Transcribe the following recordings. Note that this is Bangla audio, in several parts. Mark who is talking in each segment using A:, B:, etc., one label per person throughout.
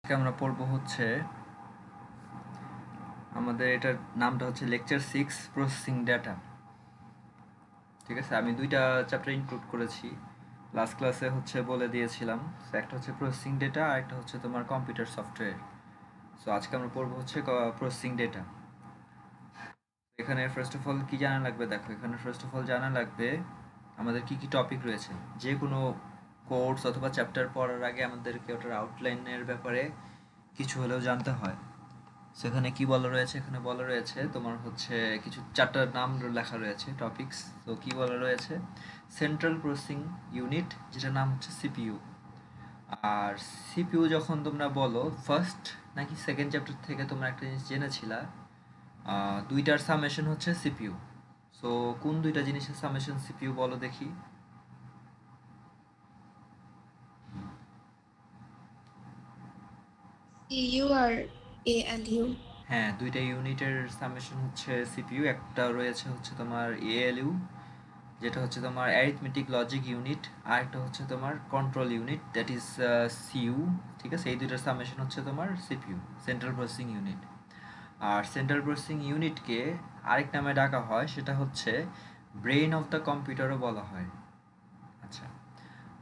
A: আজকে আমরা পড়বো হচ্ছে আমাদের এটার নামটা হচ্ছে লেকচার 6 প্রসেসিং ডেটা। ঠিক আছে, আমি দুইটা চ্যাপ্টার ইনক্লুড করেছি। লাস্ট ক্লাসে হচ্ছে বলে দিয়েছিলাম। So, একটা হচ্ছে প্রসেসিং ডেটা আর একটা হচ্ছে তোমার কম্পিউটার সফটওয়্যার। সো আজকে আমরা পড়বো হচ্ছে প্রসেসিং ডেটা। এখানে ফার্স্ট অফ অল কি জানা লাগবে, দেখো এখানে ফার্স্ট অফ অল জানা লাগবে আমাদের কি কি টপিক রয়েছে। যে কোনো কোর্স অথবা চ্যাপ্টার পড়ার আগে আমাদেরকে ওটার আউটলাইনের ব্যাপারে কিছু হলেও জানতে হয়। সেখানে কি বলা রয়েছে, এখানে বলা রয়েছে তোমার হচ্ছে কিছু চারটার নাম লেখা রয়েছে টপিকস। তো কি বলা রয়েছে, সেন্ট্রাল প্রসেসিং ইউনিট, যেটার নাম হচ্ছে সিপিইউ। আর সিপিইউ যখন তোমরা বলো, ফার্স্ট নাকি সেকেন্ড চ্যাপ্টার থেকে তোমরা একটা জিনিস জেনেছিলা, দুইটার সামেশন হচ্ছে সিপিইউ। সো কোন দুইটা জিনিসের সামেশন সিপিইউ বলো দেখি।
B: ইউ আর ALU।
A: হ্যাঁ, দুইটা ইউনিটের সামেশন হচ্ছে সিপিইউ। একটা রয়েছে হচ্ছে তোমার এএলইউ, যেটা হচ্ছে তোমার অ্যারিথমেটিক লজিক ইউনিট, আর একটা হচ্ছে তোমার control unit, that is CU. ঠিক আছে, এই দুইটার সামেশন হচ্ছে তোমার সিপিইউ, সেন্ট্রাল প্রসেসিং ইউনিট। আর সেন্ট্রাল প্রসেসিং ইউনিটকে আরেক নামে ডাকা হয়, সেটা হচ্ছে ব্রেইন অফ দ্য কম্পিউটারও বলা হয়। আচ্ছা,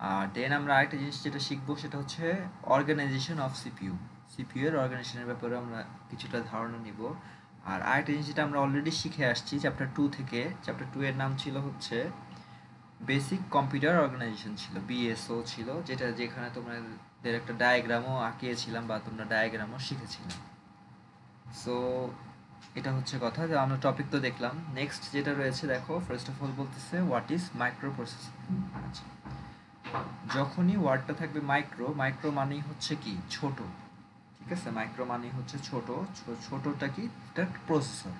A: আর দেন আমরা আরেকটা জিনিস যেটা শিখবো সেটা হচ্ছে অর্গানাইজেশন অফ সিপিইউ। সিপিইউ এর অর্গানাইজেশনের ব্যাপারে আমরা কিছুটা ধারণা নিব। আর আরেকটা জিনিস যেটা আমরা অলরেডি শিখে আসছি চ্যাপ্টার 2 থেকে, চ্যাপ্টার 2 এর নাম ছিল হচ্ছে বেসিক কম্পিউটার অর্গানাইজেশন, ছিল বিএসও ছিল, যেটা যেখানে তোমাদের একটা ডায়াগ্রামও আঁকিয়েছিলাম বা তোমরা ডায়াগ্রামও শিখেছিলে। সো এটা হচ্ছে কথা, যে আমরা টপিক তো দেখলাম। নেক্সট যেটা রয়েছে দেখো, ফার্স্ট অফ অল বলতেছে হোয়াট ইজ মাইক্রো প্রসেসর। আচ্ছা, যখনই ওয়ার্ডটা থাকবে মাইক্রো, মাইক্রো মানেই হচ্ছে কি ছোট। ঠিক আছে, মাইক্রো মানেই হচ্ছে ছোট। ছোটটা কি, এটা প্রসেসর।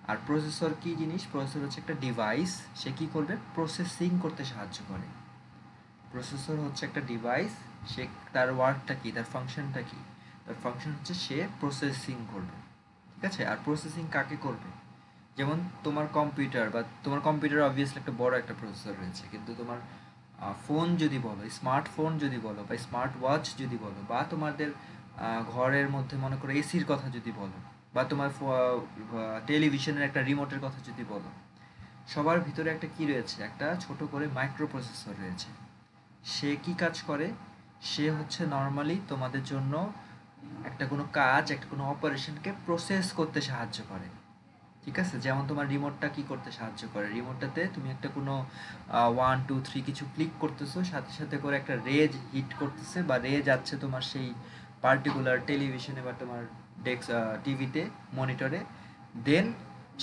A: আর প্রসেসর কি জিনিস, প্রসেসর হচ্ছে একটা ডিভাইস, সে কি করবে, প্রসেসিং করতে সাহায্য করে। প্রসেসর হচ্ছে একটা ডিভাইস, সে তার ওয়ার্কটা কি, তার ফাংশনটা কি, তার ফাংশন হচ্ছে সে প্রসেসিং করবে। ঠিক আছে, আর প্রসেসিং কাকে করবে, যেমন তোমার কম্পিউটার, বা তোমার কম্পিউটার অবভিয়াসলি একটা বড় একটা প্রসেসর রয়েছে, কিন্তু তোমার ফোন যদি বলো, স্মার্টফোন যদি বলো, বা স্মার্ট ওয়াচ যদি বলো, বা তোমাদের ঘরের মধ্যে মনে করো এসির কথা যদি বলো, বা তোমার টেলিভিশনের একটা রিমোটের কথা যদি বলো, সবার ভিতরে একটা কি রয়েছে, একটা ছোট করে মাইক্রো প্রসেসর রয়েছে। সে কি কাজ করে, সে হচ্ছে নর্মালি তোমাদের জন্য একটা কোনো কাজ, একটা কোনো অপারেশনকে প্রসেস করতে সাহায্য করে। ঠিক আছে, যেমন তোমার রিমোটটা কি করতে সাহায্য করে, রিমোটটাতে তুমি একটা কোনো 1 2 3 কিছু ক্লিক করতেছো, সাথে সাথে করে একটা রেজ হিট করতেছে বা রে যাচ্ছে তোমার সেই পার্টিকুলার টেলিভিশনে বা তোমার ডেস্ক টিভিতে, মনিটরে। দেন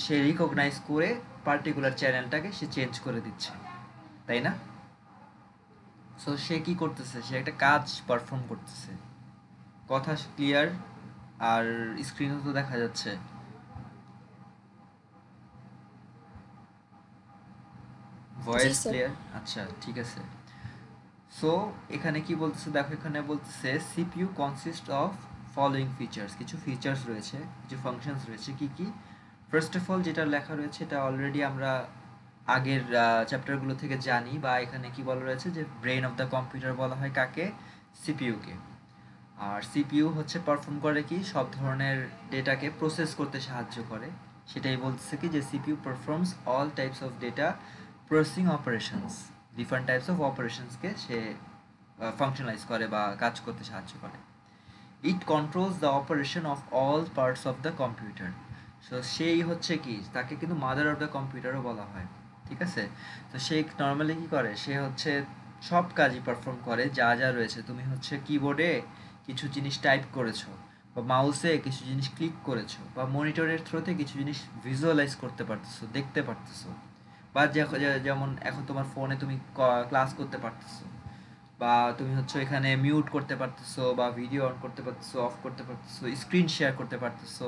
A: সে রিকগনাইজ করে পার্টিকুলার চ্যানেলটাকে সে চেঞ্জ করে দিচ্ছে, তাই না? সো সে কি করতেছে, সে একটা কাজ পারফর্ম করতেছে। কথা ক্লিয়ার? আর স্ক্রিনও তো দেখা যাচ্ছে।
B: জি
A: ভয়েস
B: স্যার।
A: ক্লিয়ার? আচ্ছা, ঠিক আছে। সো এখানে কি বলতেছে দেখো, এখানে বলতেছে CPU consist of following features, কিছু ফিচার্স রয়েছে, কিছু ফাংশনস রয়েছে। কি কি? ফার্স্ট অফ অল যেটা লেখা রয়েছে এটা অলরেডি আমরা আগের চ্যাপ্টারগুলো থেকে জানি, বা এখানে কি বলা রয়েছে যে ব্রেন অফ দ্য কম্পিউটার বলা হয় কাকে, সিপিইউকে। আর সিপিইউ হচ্ছে পারফর্ম করে কি, সব ধরনের ডেটাকে প্রসেস করতে সাহায্য করে। সেটাই বলতেছে কি যে CPU performs all types of data processing operations, different types of অপারেশনসকে সে ফাংশনালাইজ করে বা কাজ করতে সাহায্য করে। It controls the operation of all parts of the computer. So সেই হচ্ছে কি, তাকে কিন্তু মাদার অফ দ্য কম্পিউটারও বলা হয়। ঠিক আছে, তো সে নর্মালি কি করে, সে হচ্ছে সব কাজই পারফর্ম করে যা যা রয়েছে। তুমি হচ্ছে কিবোর্ডে কিছু জিনিস টাইপ করেছো, বা মাউসে কিছু জিনিস ক্লিক করেছো, বা মনিটরের থ্রুতে কিছু জিনিস ভিজুয়ালাইজ করতে পারতেছো, দেখতে পারতেছো, বা যেমন এখন তোমার ফোনে তুমি ক্লাস করতে পারতেছো, বা তুমি হচ্ছে এখানে মিউট করতে পারতেছো, বা ভিডিও অন করতে পারতেছো, অফ করতে পারতেছো, স্ক্রিন শেয়ার করতে পারতেছো।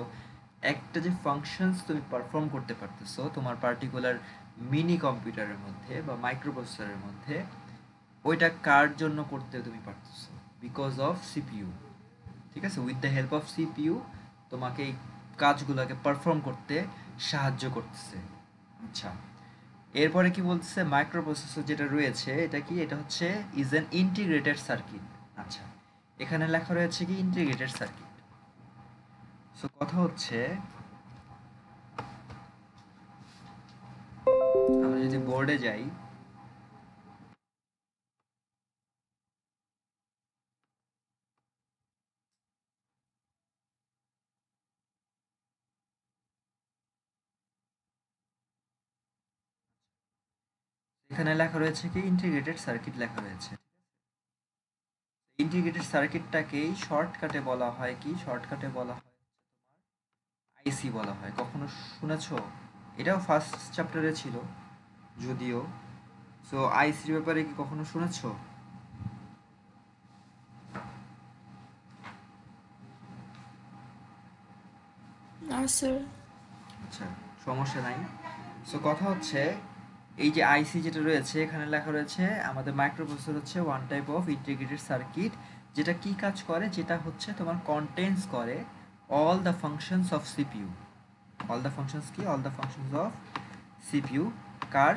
A: একটা যে ফাংশনস তুমি পারফর্ম করতে পারতেছো তোমার পার্টিকুলার মিনি কম্পিউটারের মধ্যে বা মাইক্রো প্রসেসরের মধ্যে, ওইটা কার জন্য করতে তুমি পারতেছো, বিকজ অফ সিপিইউ। ঠিক আছে, with the help of CPU তোমাকে এই কাজগুলোকে পারফর্ম করতে সাহায্য করতেছে। আচ্ছা, এরপরে কি বলতেছে, মাইক্রো প্রসেসর যেটা রয়েছে এটা কি, এটা হচ্ছে ইজ অ্যান ইন্টিগ্রেটেড সার্কিট। আচ্ছা, এখানে লেখা রয়েছে কি ইন্টিগ্রেটেড সার্কিট। সো কথা হচ্ছে আমরা যদি বোর্ডে যাই, এখানে লেখা রয়েছে কি ইন্টিগ্রেটেড সার্কিট লেখা রয়েছে। ইন্টিগ্রেটেড সার্কিটটাকেই শর্টকাটে বলা হয় কি, শর্টকাটে বলা হয় আইসি বলা হয়। কখনো শুনেছো? এটাও ফার্স্ট চ্যাপ্টারে ছিল যদিও। সো আইসির ব্যাপারে কি কখনো শুনেছো?
B: No, sir.
A: আচ্ছা, সমস্যা নাই। সো কথা হচ্ছে এই যে আইসি যেটা রয়েছে এখানে লেখা রয়েছে আমাদের মাইক্রোপ্রসেসর হচ্ছে one type of integrated circuit, যেটা কি কাজ করে, যেটা হচ্ছে তোমার কন্টেন্স করে all the functions of CPU. All the functions কি? All the functions of CPU. কার?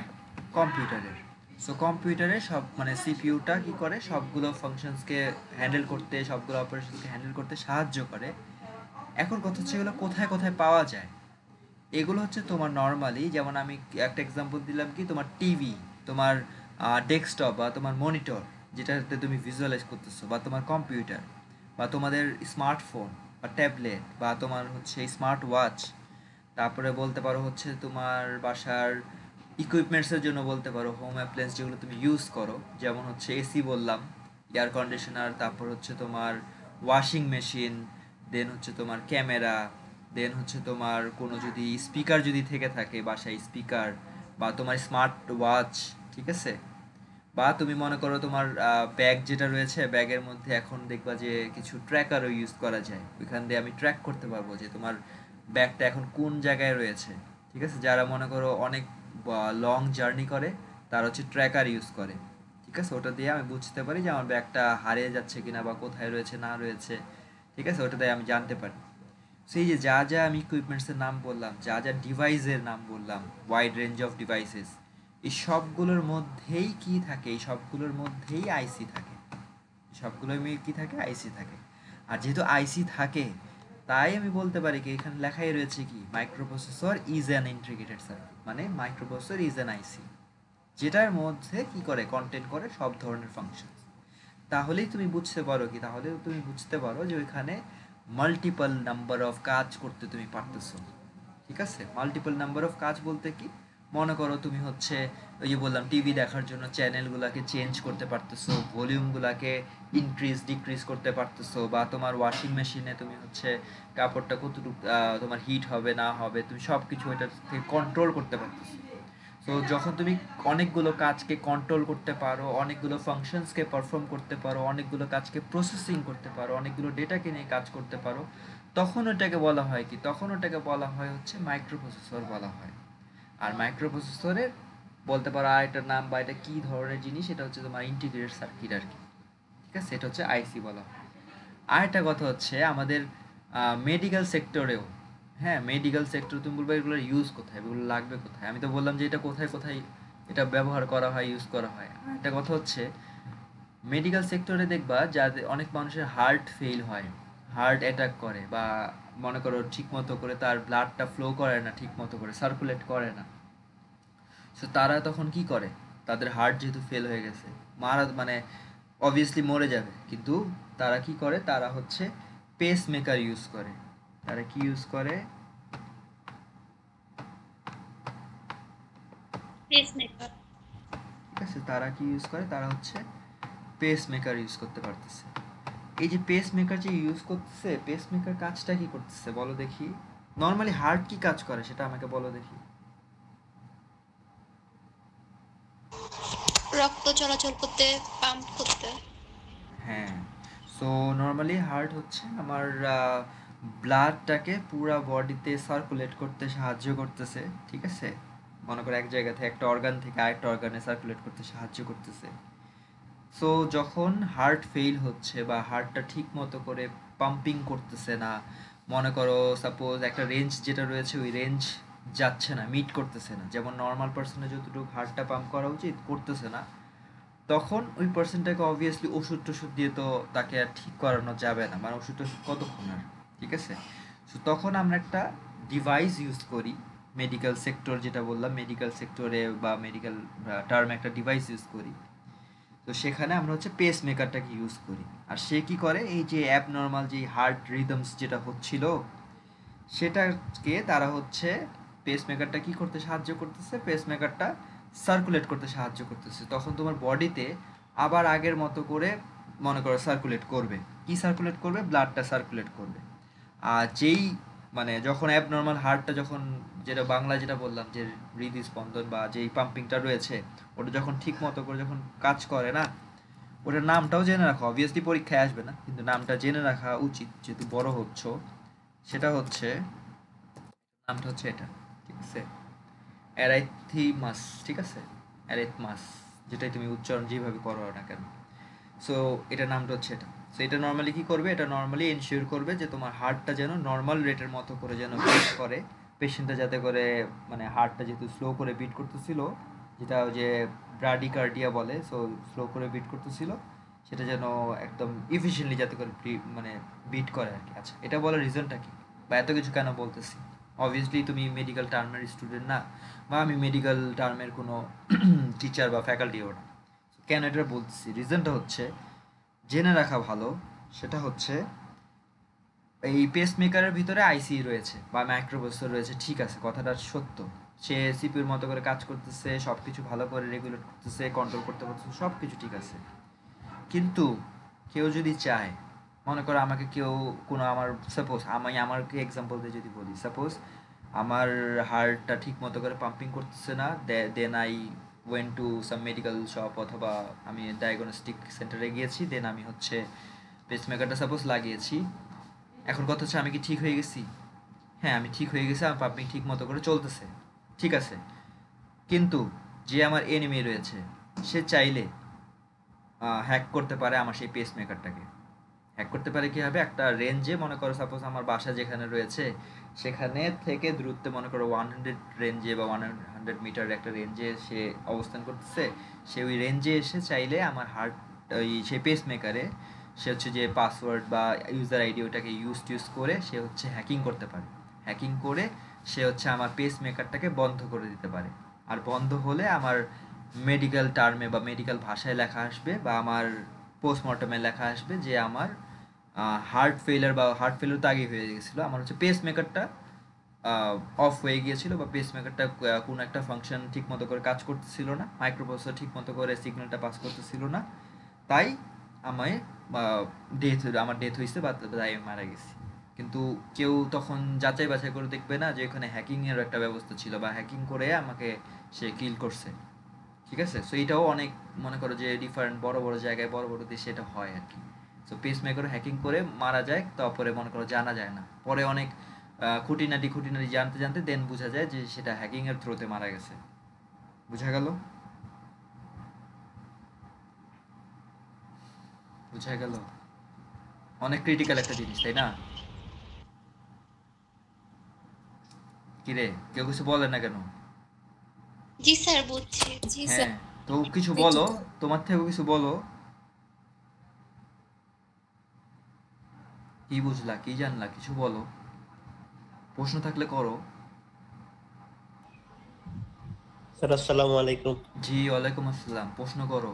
A: কম্পিউটারের। সো কম্পিউটারে সব মানে সিপিইউটা কি করে, সবগুলো ফাংশনসকে হ্যান্ডেল করতে, সবগুলো অপারেশনসকে হ্যান্ডেল করতে সাহায্য করে। এখন কথা হচ্ছে এগুলো কোথায় কোথায় পাওয়া যায়। এগুলো হচ্ছে তোমার নর্মালি, যেমন আমি একটা এক্সাম্পল দিলাম কি, তোমার টিভি, তোমার ডেস্কটপ বা তোমার মনিটর, যেটাতে তুমি ভিজুয়ালাইজ করতেছো, বা তোমার কম্পিউটার, বা তোমাদের স্মার্টফোন বা ট্যাবলেট, বা তোমার হচ্ছে স্মার্ট ওয়াচ। তারপরে বলতে পারো হচ্ছে তোমার বাসার ইকুইপমেন্টসের জন্য বলতে পারো হোম অ্যাপ্লায়েন্স যেগুলো তুমি ইউজ করো, যেমন হচ্ছে এসি বললাম, এয়ার কন্ডিশনার, তারপর হচ্ছে তোমার ওয়াশিং মেশিন, দেন হচ্ছে তোমার ক্যামেরা, দেন হচ্ছে তোমার কোনো যদি স্পিকার যদি থেকে থাকে বাসায় স্পিকার, বা তোমার স্মার্ট ওয়াচ, ঠিক আছে। বা তুমি মনে করো তোমার ব্যাগ যেটা রয়েছে, ব্যাগের মধ্যে এখন দেখবা যে কিছু ট্র্যাকারও ইউজ করা যায়, ওইখান দিয়ে আমি ট্র্যাক করতে পারবো যে তোমার ব্যাগটা এখন কোন জায়গায় রয়েছে, ঠিক আছে। যারা মনে করো অনেক লং জার্নি করে, তারা হচ্ছে ট্র্যাকার ইউজ করে, ঠিক আছে। ওটা দিয়ে আমি বুঝতে পারি যে আমার ব্যাগটা হারিয়ে যাচ্ছে কিনা বা কোথায় রয়েছে না রয়েছে, ঠিক আছে, ওটা দিয়ে আমি জানতে পারি। সেই যে যা যা আমি ইকুইপমেন্টসের নাম বললাম, যা যা ডিভাইসের নাম বললাম, ওয়াইড রেঞ্জ অফ ডিভাইসেস, এই সবগুলোর মধ্যেই কি থাকে, এই সবগুলোর মধ্যেই আইসি থাকে, সবগুলোর মধ্যে কি থাকে, আইসি থাকে। আর যেহেতু আইসি থাকে, তাই আমি বলতে পারি কি এখানে লেখাই রয়েছে কি microprocessor is an integrated circuit, মানে মাইক্রোপ্রসেসর ইজ অ্যান আইসি, যেটার মধ্যে কি করে, কন্টেন্ট করে সব ধরনের ফাংশন। তাহলেই তুমি বুঝতে পারো কি, তাহলে তুমি বুঝতে পারো যে ওইখানে মাল্টিপল নাম্বার অফ কাজ করতে তুমি পারতেছো, ঠিক আছে। মাল্টিপল নাম্বার অফ কাজ বলতে কি, মনে করো তুমি হচ্ছে ওই যে বললাম টিভি দেখার জন্য চ্যানেলগুলোকে চেঞ্জ করতে পারতেছো, ভলিউমগুলোকে ইনক্রিজ ডিক্রিজ করতে পারতেছো, বা তোমার ওয়াশিং মেশিনে তুমি হচ্ছে কাপড়টা কতটুকু তোমার হিট হবে না হবে, তুমি সব কিছু ওইটা থেকে কন্ট্রোল করতে পারতেছো। সো যখন তুমি অনেকগুলো কাজকে কন্ট্রোল করতে পারো, অনেকগুলো ফাংশনসকে পারফর্ম করতে পারো, অনেকগুলো কাজকে প্রসেসিং করতে পারো, অনেকগুলো ডেটাকে নিয়ে কাজ করতে পারো, তখন ওটাকে বলা হয় কি, তখন ওটাকে বলা হয় হচ্ছে মাইক্রোপ্রসেসর বলা হয়। আর মাইক্রোপ্রসেসরের বলতে পারো আরেকটা নাম বা এটা কী ধরনের জিনিস, এটা হচ্ছে তোমার ইন্টিগ্রেটেড সার্কিট আর কি, ঠিক আছে। এটা হচ্ছে আইসি বলা হয়। আরেকটা কথা হচ্ছে আমাদের মেডিকেল সেক্টরেও, হ্যাঁ মেডিকেল সেক্টর, তুমি বলবে এগুলো ইউজ কোথায়, এগুলো লাগবে কোথায়, আমি তো বললাম যে এটা কোথায় কোথায় এটা ব্যবহার করা হয়, ইউজ করা হয়। একটা কথা হচ্ছে মেডিকেল সেক্টরে দেখবা যাদের অনেক মানুষের হার্ট ফেল হয়, হার্ট অ্যাটাক করে, বা মনে করো ঠিক মতো করে তার ব্লাডটা ফ্লো করে না, ঠিক মতো করে সার্কুলেট করে না। সো তারা তখন কি করে, তাদের হার্ট যেহেতু ফেল হয়ে গেছে, মারা মানে অবভিয়াসলি মরে যাবে, কিন্তু তারা কি করে, তারা হচ্ছে পেস মেকার ইউজ করে। তারা কি ইউজ করে?
B: Pacemaker.
A: ঠিক আছে, তারা কি ইউজ করে, তারা হচ্ছে পেস মেকার ইউজ করতে পারতেছে। এই যে পেস মেকার যে ইউজ করতেছে, পেস মেকার কাজটা কি করতেছে বলো দেখি। নর্মালি হার্ট কি কাজ করে সেটা আমাকে বলো দেখি।
B: রক্ত চলাচল করতে, পাম্প করতে।
A: হ্যাঁ। সো নর্মালি হার্ট হচ্ছে আমার ব্লাডটাকে পুরা বডিতে সার্কুলেট করতে সাহায্য করতেছে, ঠিক আছে। মনে করো এক জায়গা থেকে একটা অর্গান থেকে আরেকটা অর্গানে সার্কুলেট করতে সাহায্য করতেছে। সো যখন হার্ট ফেল হচ্ছে বা হার্টটা ঠিক মতো করে পাম্পিং করতেছে না, মনে করো সাপোজ একটা রেঞ্জ যেটা রয়েছে ওই রেঞ্জ যাচ্ছে না, মিট করতেছে না, যেমন নর্মাল পার্সনের যতটুকু হার্টটা পাম্প করা উচিত করতেছে না, তখন ওই পার্সনটাকে অবভিয়াসলি ওষুধ টষুধ দিয়ে তো তাকে আর ঠিক করানো যাবে না, মানে ওষুধ টষুধ কতক্ষণ আর, ঠিক আছে? সো তখন আমরা একটা ডিভাইস ইউজ করি, মেডিকেল সেক্টর যেটা বললাম, মেডিকেল সেক্টরে বা মেডিকেল টার্মে একটা ডিভাইস ইউজ করি। তো সেখানে আমরা হচ্ছে পেস মেকারটাকে ইউজ করি। আর সে কি করে, এই যে অ্যাবনর্মাল যে হার্ট রিদমস যেটা হচ্ছিল, সেটাকে তারা হচ্ছে পেসমেকারটা কি করতে সাহায্য করতেছে, পেসমেকারটা সার্কুলেট করতে সাহায্য করতেছে। তখন তোমার বডিতে আবার আগের মতো করে মনে করো সার্কুলেট করবে। কি সার্কুলেট করবে? ব্লাডটা সার্কুলেট করবে। আর যেই মানে যখন অ্যাবনর্মাল হার্টটা যখন, যেটা বাংলা যেটা বললাম যে হৃদস্পন্দন বা যেই পাম্পিংটা রয়েছে, ওটা যখন ঠিক মতো করে যখন কাজ করে না, ওটার নামটাও জেনে রাখো, অবভিয়াসলি পরীক্ষায় আসবে না কিন্তু নামটা জেনে রাখা উচিত যেহেতু বড় হচ্ছ। সেটা হচ্ছে, নামটা হচ্ছে এটা, ঠিক আছে? অ্যারাইথিমাস, ঠিক আছে? অ্যারিথমাস, যেটাই তুমি উচ্চারণ যেভাবে করো না কেন। সো এটার নামটা হচ্ছে এটা। সো এটা নর্মালি কি করবে, এটা নর্মালি এনশিওর করবে যে তোমার হার্টটা যেন নর্মাল রেটের মতো করে যেন বিট করে। পেশেন্টটা যাতে করে, মানে হার্টটা যেহেতু স্লো করে বিট করতেছিল, যেটা ওই যে ব্রাডিকার্ডিয়া বলে, সো স্লো করে বিট করতেছিল, সেটা যেন একদম ইফিশিয়েন্টলি যাতে করে মানে বিট করে আর কি। আচ্ছা, এটা বলার রিজনটা কি বা এত কিছু কেন বলতেছি? অবভিয়াসলি তুমি মেডিকেল টার্মের স্টুডেন্ট না, বা আমি মেডিকেল টার্মের কোনো টিচার বা ফ্যাকাল্টিও না। কেন এটা বলতেছি, রিজনটা হচ্ছে জেনে রাখা ভালো। সেটা হচ্ছে এই পেসমেকারের ভিতরে আইসি রয়েছে বা মাইক্রোপ্রসেসর রয়েছে, ঠিক আছে, কথাটা সত্য। সে সিপিউর মতো করে কাজ করতেছে, সব কিছু ভালো করে রেগুলেট করতেছে, কন্ট্রোল করতে পারতেছে, সব কিছু ঠিক আছে। কিন্তু কেউ যদি চায়, মনে করো আমাকে কেউ কোনো আমার, সাপোজ আমি আমাকে এক্সাম্পল দিয়ে যদি বলি, সাপোজ আমার হার্টটা ঠিক মতো করে পাম্পিং করতেছে না, then I went to some medical shop, অথবা আমি ডায়াগনস্টিক সেন্টারে গিয়েছি, দেন আমি হচ্ছে পেসমেকারটা সাপোজ লাগিয়েছি। এখন কথা হচ্ছে, আমি কি ঠিক হয়ে গেছি? হ্যাঁ, আমি ঠিক হয়ে গেছি, আমার পাম্পিং ঠিক মতো করে চলতেছে, ঠিক আছে। কিন্তু যে আমার এনিমি রয়েছে, সে চাইলে হ্যাক করতে পারে আমার সেই পেসমেকারটাকে। হ্যাক করতে পারে কীভাবে? একটা রেঞ্জে, মনে করো সাপোজ আমার বাসা যেখানে রয়েছে, সেখানে থেকে দূরত্বে মনে করো 100 রেঞ্জে বা 100 মিটার একটা রেঞ্জে সে অবস্থান করতেছে। সে ওই রেঞ্জে এসে চাইলে আমার হার্ট, ওই সেই পেস মেকারে সে হচ্ছে যে পাসওয়ার্ড বা ইউজার আইডি ওটাকে ইউজ করে সে হচ্ছে হ্যাকিং করতে পারে। হ্যাকিং করে সে হচ্ছে আমার পেস মেকারটাকে বন্ধ করে দিতে পারে। আর বন্ধ হলে আমার মেডিকেল টার্মে বা মেডিকেল ভাষায় লেখা আসবে, বা আমার পোস্টমর্টমে লেখা আসবে যে আমার হার্ট ফেলার, বা হার্ট ফেলার তো আগেই হয়ে গেছিলো, আমার হচ্ছে পেস মেকারটা অফ হয়ে গিয়েছিল, বা পেস মেকারটা কোনো একটা ফাংশন ঠিক মতো করে কাজ করতেছিল না, মাইক্রোপ্রসেসর ঠিক মতো করে সিগন্যালটা পাস করতেছিল না, তাই আমায় আমার ডেথ হয়েছে বা তাই আমি মারা গেছি। কিন্তু কেউ তখন যাচাই বাছাই করে দেখবে না যে এখানে হ্যাকিংয়ের একটা ব্যবস্থা ছিল, বা হ্যাকিং করে আমাকে সে কিল করছে, ঠিক আছে? সো এটাও অনেক, মনে করো যে ডিফারেন্ট বড় বড় জায়গায় বড় বড় দেশে এটা হয় আর কি। সো পেস মেকার হ্যাকিং করে মারা যায়, তারপরে মনে করো জানা যায় না, পরে অনেক খুঁটিনাটি খুঁটিনাটি জানতে জানতে দেন বোঝা যায় যে সেটা হ্যাকিংয়ের থ্রুতে মারা গেছে। বুঝা গেল? বুঝা গেল? অনেক ক্রিটিক্যাল একটা জিনিস, তাই না? কিরে, কেউ কিছু বলে না কেন?
B: জি স্যার, বুঝছি। জি স্যার।
A: হ্যাঁ, তো কিছু বলো, তোমার থেকেও কিছু বলো। কি বুঝলা, কি জানলা, কিছু বলো। প্রশ্ন থাকলে করো।
C: স্যার আসসালামু আলাইকুম।
A: জি, ওয়ালাইকুম আসসালাম, প্রশ্ন করো,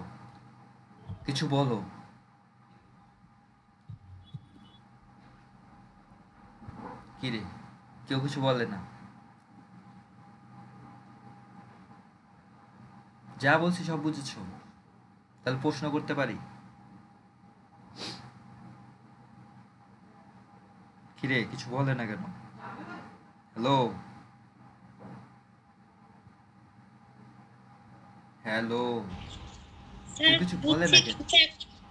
A: কিছু বলো। কিরে, কেউ কিছু বলে না? যা বলছি সব বুঝেছো? তাহলে প্রশ্ন করতে পারি? কিরে, কিছু বলে না কেন? হ্যালো? হ্যালো? কেউ
B: স্যার
A: কিছু বলে
B: বুঝছি,
A: না কেন?
B: কিন্তু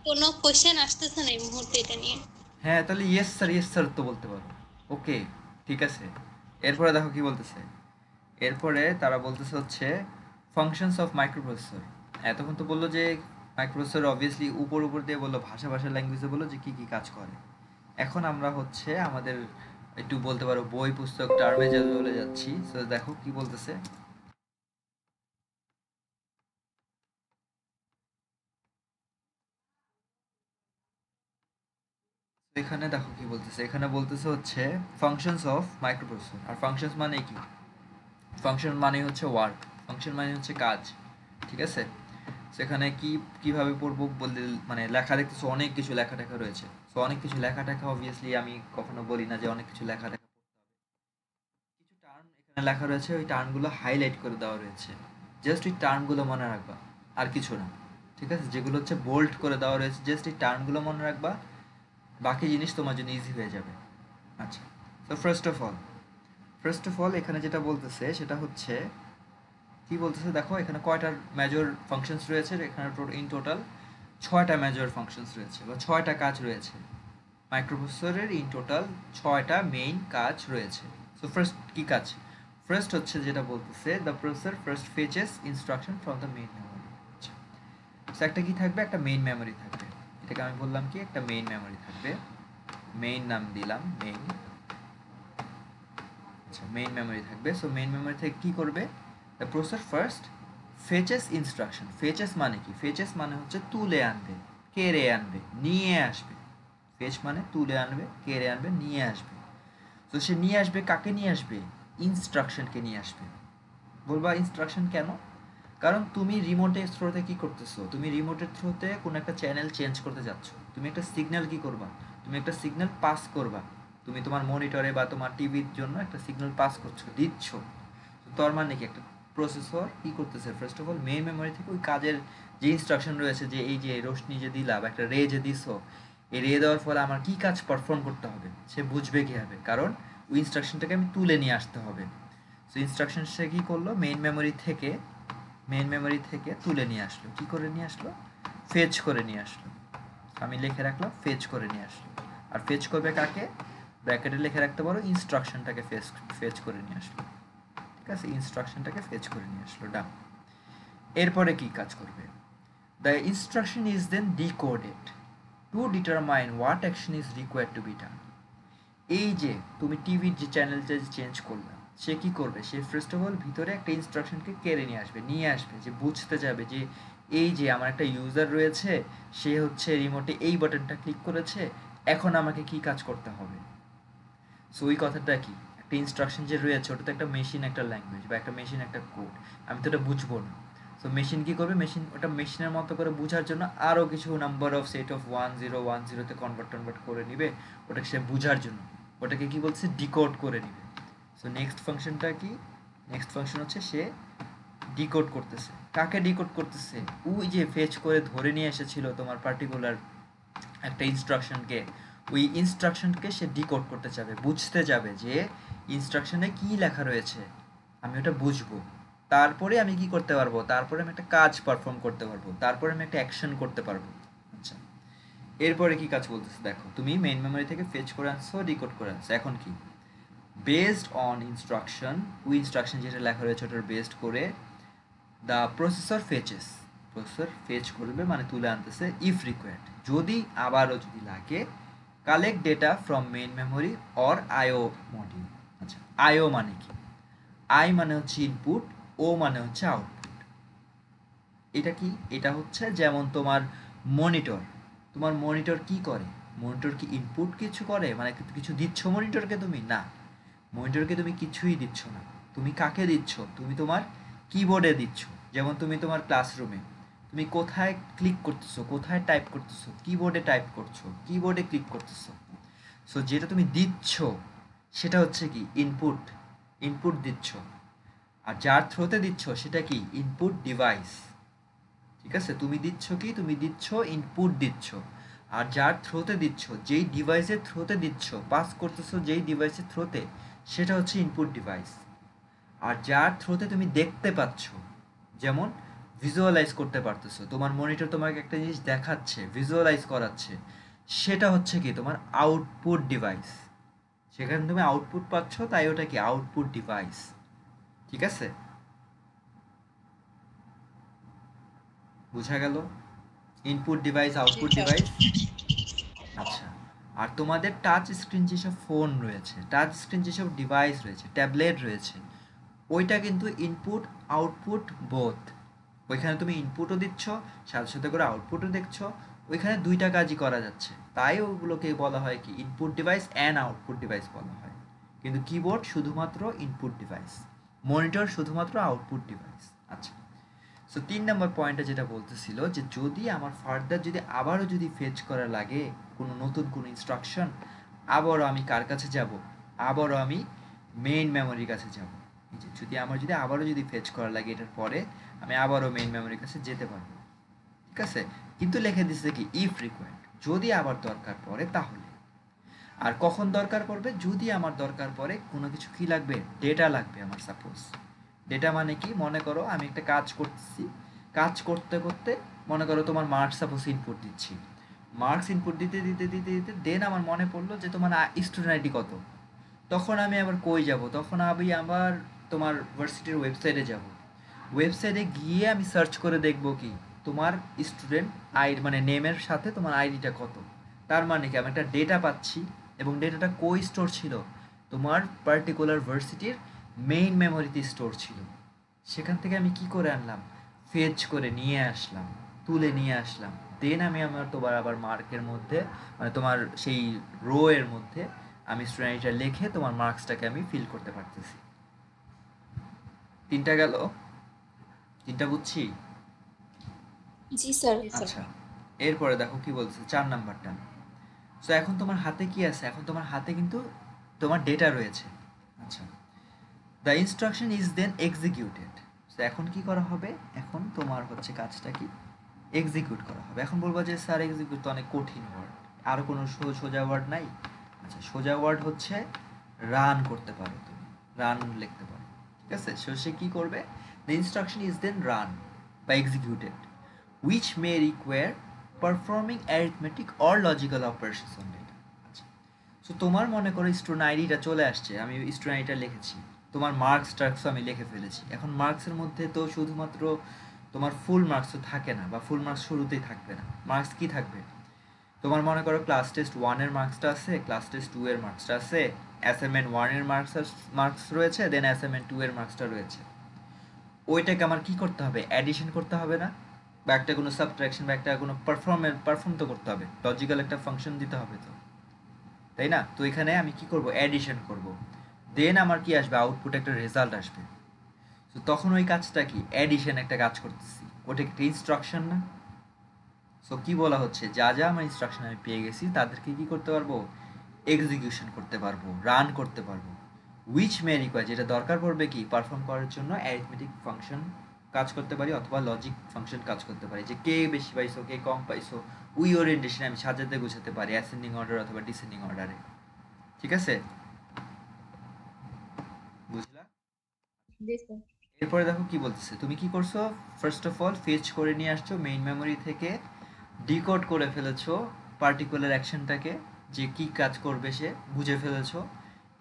B: কোনো কোশ্চেন আসতেছে না এই মুহূর্তে এটা নিয়ে।
A: হ্যাঁ, তাহলে ইয়েস স্যার তো বলতে পারো। ওকে, ঠিক আছে। এরপরে দেখো কি বলতেছে। এরপরে তারা বলতেছে হচ্ছে ফাংশনস অফ মাইক্রোপ্রসেসর। এতক্ষণ তো বললো যে মাইক্রোপ্রসেসর অবভিয়াসলি উপর উপর দিয়ে বললো, ভাষা ভাষা ল্যাঙ্গুয়েজে বললো যে কী কী কাজ করে। এখন আমরা হচ্ছে আমাদের একটু বলতে পারো বই পুস্তক টার্মে যে চলে যাচ্ছি। তো দেখো কি বলতেছে। এখানে দেখো কি বলতেছে, এখানে বলতেছে হচ্ছে ফাংশনস অফ মাইক্রোপ্রসেসর। আর ফাংশনস মানে কি? ফাংশন মানে হচ্ছে ওয়ার্ক, ফাংশন মানে হচ্ছে কাজ, ঠিক আছে? সেখানে কিভাবে পড়বো বলতে, মানে লেখা দেখতেছো অনেক কিছু লেখা টেখা রয়েছে। সো অনেক কিছু লেখা টেখা অবভিয়াসলি আমি কখনো বলি না যে অনেক কিছু লেখা টেখা পড়তে হবে। কিছু টার্ম এখানে লেখা রয়েছে, ওই টার্মগুলো হাইলাইট করে দেওয়া রয়েছে, জাস্ট ওই টার্মগুলো মনে রাখবা, আর কিছু না, ঠিক আছে? যেগুলো হচ্ছে বোল্ড করে দেওয়া রয়েছে, জাস্ট এই টার্মগুলো মনে রাখবা, বাকি জিনিস তোমার জন্য ইজি হয়ে যাবে। আচ্ছা, তো ফার্স্ট অফ অল এখানে যেটা বলতেছে সেটা হচ্ছে, কি বলতেছে দেখো, এখানে কয়টার মেজর ফাংশনস রয়েছে, এখানে ইন টোটাল 6টা মেজর ফাংশনস রয়েছে বা 6টা কাজ রয়েছে। মাইক্রোপ্রসেসরের ইন টোটাল 6টা মেইন কাজ রয়েছে। সো ফার্স্ট কি কাজ? ফার্স্ট হচ্ছে যেটা বলতেছে, the processor first fetches instruction from the main memory. আচ্ছা, সো একটা কি থাকবে? একটা মেইন মেমোরি থাকবে। এটাকে আমি বললাম কি, একটা মেইন মেমোরি থাকবে, মেইন নাম দিলাম মেইন। আচ্ছা, মেইন মেমোরি থাকবে। সো মেইন মেমোরি থেকে কি করবে? The processor first fetches instruction. Fetches মানে কি? ফেচেস মানে হচ্ছে তুলে আনবে, কেড়ে আনবে, নিয়ে আসবে। ফেচ মানে তুলে আনবে, কেড়ে আনবে, নিয়ে আসবে। তো সে নিয়ে আসবে, কাকে নিয়ে আসবে? ইনস্ট্রাকশনকে নিয়ে আসবে। বলবা ইনস্ট্রাকশন কেন? কারণ তুমি রিমোটের থ্রোতে কি করতেছো? তুমি রিমোটের থ্রোতে কোনো একটা চ্যানেল চেঞ্জ করতে যাচ্ছ, তুমি একটা সিগন্যাল কি করবা? তুমি একটা সিগন্যাল পাস করবা, তুমি তোমার মনিটরে বা তোমার টিভির জন্য একটা সিগন্যাল পাস করছো, দিচ্ছ। তার মানে কি, একটা প্রসেসর কি করতেছে? First of all main memory থেকে ওই কাজের যে ইনস্ট্রাকশন রয়েছে, যে এই যে রশ্মি যে দিলাম, একটা রে যে দিছো, এই রে দেওয়ার ফলে আমার কি কাজ পারফর্ম করতে হবে সে বুঝবে কীভাবে, কারণ ওই ইনস্ট্রাকশনটাকে আমি তুলে নিয়ে আসতে হবে। সো ইনস্ট্রাকশন সে কী করলো? মেইন মেমোরি থেকে তুলে নিয়ে আসলো। কি করে নিয়ে আসলো? ফেচ করে নিয়ে আসলো। আমি লিখে রাখলাম ফেচ করে নিয়ে আসলো। আর ফেচ করবে কাকে? ব্র্যাকেটে লিখে রাখতে পারো, ইনস্ট্রাকশনটাকে ফেচ করে নিয়ে আসলো। ঠিক আছে, ইনস্ট্রাকশনটাকে ফেচ করে নিয়ে আসলো, ডান। এরপরে কি কাজ করবে? The instruction is then decoded to determine what action is required to be done. এই যে তুমি টিভির যে চ্যানেলটা চেঞ্জ করলে, সে কি করবে? সে ফার্স্ট অফ অল ভিতরে একটা ইনস্ট্রাকশনকে কেড়ে নিয়ে আসবে, যে বুঝতে যাবে যে এই যে আমার একটা ইউজার রয়েছে, সে হচ্ছে রিমোটে এই বাটনটা ক্লিক করেছে, এখন আমাকে কি কাজ করতে হবে। সো ওই কথাটা কি, একটা ইনস্ট্রাকশন যে রয়েছে ওটা তো একটা মেশিন, একটা ল্যাঙ্গুয়েজ বা একটা মেশিন, একটা কোড, আমি তো ওটা বুঝবো না। সো মেশিন কি করবে? মেশিন ওটা মেশিনের মতো করে বোঝার জন্য আরও কিছু নাম্বার অফ সেট অফ 1010তে কনভার্ট করে নিবে, ওটাকে সে বোঝার জন্য। ওটাকে কি বলছে? ডিকোড করে নিবে। সো নেক্সট ফাংশনটা কি? নেক্সট ফাংশন হচ্ছে সে ডিকোড করতেছে। কাকে ডিকোড করতেছে? ওই যে ফেচ করে ধরে নিয়ে এসেছিল তোমার পার্টিকুলার একটা ইনস্ট্রাকশনকে, ওই ইনস্ট্রাকশনকে সে ডিকোড করতে যাবে, বুঝতে যাবে যে ইনস্ট্রাকশনে কি লেখা রয়েছে, আমি ওটা বুঝবো। তারপরে আমি কি করতে পারবো? তারপরে আমি একটা কাজ পারফর্ম করতে পারবো, তারপরে আমি একটা অ্যাকশন করতে পারবো। আচ্ছা, এরপরে কি কাজ বলতেছে দেখো, তুমি মেইন মেমোরি থেকে ফেচ করে আনছো, ডিকোড করে আনছো, এখন কি? বেসড অন ইনস্ট্রাকশন, ওই ইনস্ট্রাকশন যেটা লেখা রয়েছে ওটার বেসড করে দ্য প্রসেসর ফেচ করবে, মানে তুলে আনতেছে, ইফ রিকোয়ার্ড, যদি আবারও যদি লাগে, collect data from main memory or IO module. আচ্ছা, আইও মানে কি? আই মানে হচ্ছে ইনপুট, ও মানে হচ্ছে আউটপুট। এটা কি? এটা হচ্ছে যেমন তোমার মনিটর কি করে? মনিটর কি ইনপুট কিছু করে, মানে কিছু দিচ্ছ মনিটরকে তুমি? না, মনিটরকে তুমি কিছুই দিচ্ছ না। তুমি কাকে দিচ্ছ? তুমি তোমার কিবোর্ডে দিচ্ছ। যেমন তুমি তোমার ক্লাসরুমে তুমি কোথায় ক্লিক করতেছো, কোথায় টাইপ করতেছো? কিবোর্ডে টাইপ করছো, কিবোর্ডে ক্লিক করতেছো। সো যেটা তুমি দিচ্ছ সেটা হচ্ছে কি? ইনপুট দিচ্ছ। আর যার থ্রোতে দিচ্ছ সেটা কি? Input device. ঠিক আছে, তুমি দিচ্ছ কি? তুমি দিচ্ছ ইনপুট দিচ্ছ। আর যার থ্রোতে দিচ্ছ, যেই ডিভাইসের থ্রোতে দিচ্ছ, পাস করতেছো যেই ডিভাইসের থ্রোতে, সেটা হচ্ছে ইনপুট ডিভাইস। আর যার থ্রোতে তুমি দেখতে পাচ্ছ, যেমন ভিজুয়ালাইজ করতে পারতেছো, তোমার মনিটর তোমাকে একটা জিনিস দেখাচ্ছে, ভিজুয়ালাইজ করাচ্ছে, সেটা হচ্ছে কি? তোমার আউটপুট ডিভাইস। সেখানে তুমি আউটপুট পাচ্ছ, তাই ওটা কি? Output device. ঠিক আছে, বোঝা গেল? Input device, output device. আচ্ছা, আর তোমাদের টাচ স্ক্রিন যেসব ফোন রয়েছে, টাচ স্ক্রিন যেসব ডিভাইস রয়েছে, ট্যাবলেট রয়েছে, ওইটা কিন্তু ইনপুট আউটপুট বোথ। ওইখানে তুমি ইনপুটও দিচ্ছ, সাথে সাথে করে আউটপুটও দেখছো, ওইখানে দুইটা কাজই করা যাচ্ছে, তাই ওগুলোকে বলা হয় কি input device and output device বলা হয়। কিন্তু কিবোর্ড শুধুমাত্র ইনপুট ডিভাইস, মনিটর শুধুমাত্র আউটপুট ডিভাইস। আচ্ছা, সো 3 নম্বর পয়েন্টে যেটা বলতেছিল যে যদি আমার ফার্দার যদি আবারও যদি ফেচ করা লাগে কোনো নতুন কোনো ইনস্ট্রাকশন, আবারও আমি কার কাছে যাব, আবারও আমি মেইন মেমোরির কাছে যাব। যদি আমার যদি আবারও যদি ফেচ করা লাগে এটার পরে, আমি আবারও মেইন মেমোরির কাছে যেতে পারবো। ঠিক আছে, কিন্তু লিখে দিচ্ছে কি ইফ রিকোয়ার্ড, যদি আবার দরকার পড়ে তাহলে। আর কখন দরকার পড়বে, যদি আমার দরকার পড়ে কোনো কিছু কি লাগবে, ডেটা লাগবে আমার। সাপোজ ডেটা মানে কি, মনে করো আমি একটা কাজ করতেছি, কাজ করতে করতে মনে করো তোমার মার্কস সাপোজ ইনপুট দিচ্ছি, মার্কস ইনপুট দিতে দিতে দিতে দিতে দেন আমার মনে পড়লো যে তোমার স্টুডেন্ট আইডি কত। তখন আমি আবার কই যাব, তখন আমি আবার তোমার ভার্সিটির ওয়েবসাইটে যাব। ওয়েবসাইটে গিয়ে আমি সার্চ করে দেখব কি তোমার স্টুডেন্ট আইডি মানে নেমের সাথে তোমার আইডিটা কত। তার মানে কি আমি একটা ডেটা পাচ্ছি, এবং ডেটাটা কই স্টোর ছিল, তোমার পার্টিকুলার ভার্সিটির মেইন মেমোরিতে স্টোর ছিল। সেখান থেকে আমি কি করে আনলাম, ফেচ করে নিয়ে আসলাম, তুলে নিয়ে আসলাম। দেন আমি আমার তোমার আবার মার্কের মধ্যে মানে তোমার সেই রো এর মধ্যে আমি স্টুডেন্টটা লিখে তোমার মার্কসটাকে আমি ফিল করতে পারতেছি। তিনটা গেল, তিনটা বুঝছি।
B: জি স্যার।
A: আচ্ছা, এরপরে দেখো কি বলছে 4 নাম্বারটা। সো এখন তোমার হাতে কি আছে, এখন তোমার হাতে কিন্তু তোমার ডেটা রয়েছে। আচ্ছা, the instruction is then executed. So এখন কি করা হবে, এখন তোমার হচ্ছে কাজটা কি, এক্সিকিউট করা হবে। এখন বলবো যে স্যার এক্সিকিউট তো অনেক কঠিন ওয়ার্ড, আরও কোনো সোজা ওয়ার্ড নাই? আচ্ছা, সোজা ওয়ার্ড হচ্ছে রান করতে পারো তুমি, রান লিখতে পারো। ঠিক আছে, সে কী করবে, the instruction is then run বা executed which may require performing arithmetic or logical operations on data. আচ্ছা, সো তোমার মনে করো স্টুডেন্ট আইডিটা চলে আসছে, আমি স্টুডেন্ট আইডিটা লিখেছি, তোমার মার্কস টার্কসও আমি লিখে ফেলেছি। এখন মার্কসের মধ্যে তো শুধুমাত্র তোমার ফুল মার্কস তো থাকে না, বা ফুল মার্কস শুরুতেই থাকবে না। মার্কস কি থাকবে, তোমার মনে করো ক্লাস টেস্ট 1-এর মার্কসটা আছে, ক্লাস টেস্ট 2-এর মার্কসটা আছে, অ্যাসাইনমেন্ট 1-এর মার্কস রয়েছে, দেন অ্যাসাইনমেন্ট 2-এর মার্কসটা রয়েছে। ওইটাকে আমার কি করতে হবে, অ্যাডিশন করতে হবে না, বা একটা কোনো সাবট্রাকশন বা একটা কোনো পারফর্ম তো করতে হবে, লজিক্যাল একটা ফাংশন দিতে হবে তো, তাই না? তো এখানে আমি কি করব, অ্যাডিশন করব, দেন আমার কি আসবে, আউটপুট একটা রেজাল্ট আসবে। তো তখন ওই কাজটা কি, অ্যাডিশন একটা কাজ করতেছি, ওটা একটা ইনস্ট্রাকশন না? সো কি বলা হচ্ছে, যা যা আমার ইনস্ট্রাকশন আমি পেয়ে গেছি তাদেরকে কি করতে পারবো, এক্সিকিউশন করতে পারবো, রান করতে পারবো। উইচ মে রিকোয়ার, যেটা দরকার পড়বে কি পারফর্ম করার জন্য, অ্যারিথমেটিক ফাংশন কাজ করতে পারি, অথবা লজিক ফাংশন কাজ করতে পারি, যে কে বেশি পাইছো কে কম পাইছো, উই ওরিয়েন্টেশনে আমি সাজাতে গুছাতে পারি, অ্যাসেন্ডিং অর্ডার অথবা ডিসেন্ডিং অর্ডারে। ঠিক আছে, বুঝলা? এরপরে দেখো কি বলতেছে, তুমি কি করছো, ফার্স্ট অফ অল ফেচ করে নিয়ে আসছো মেইন মেমোরি থেকে, ডিকোড করে ফেলেছো পার্টিকুলার অ্যাকশনটাকে, যে কি কাজ করবে সে বুঝে ফেলেছো।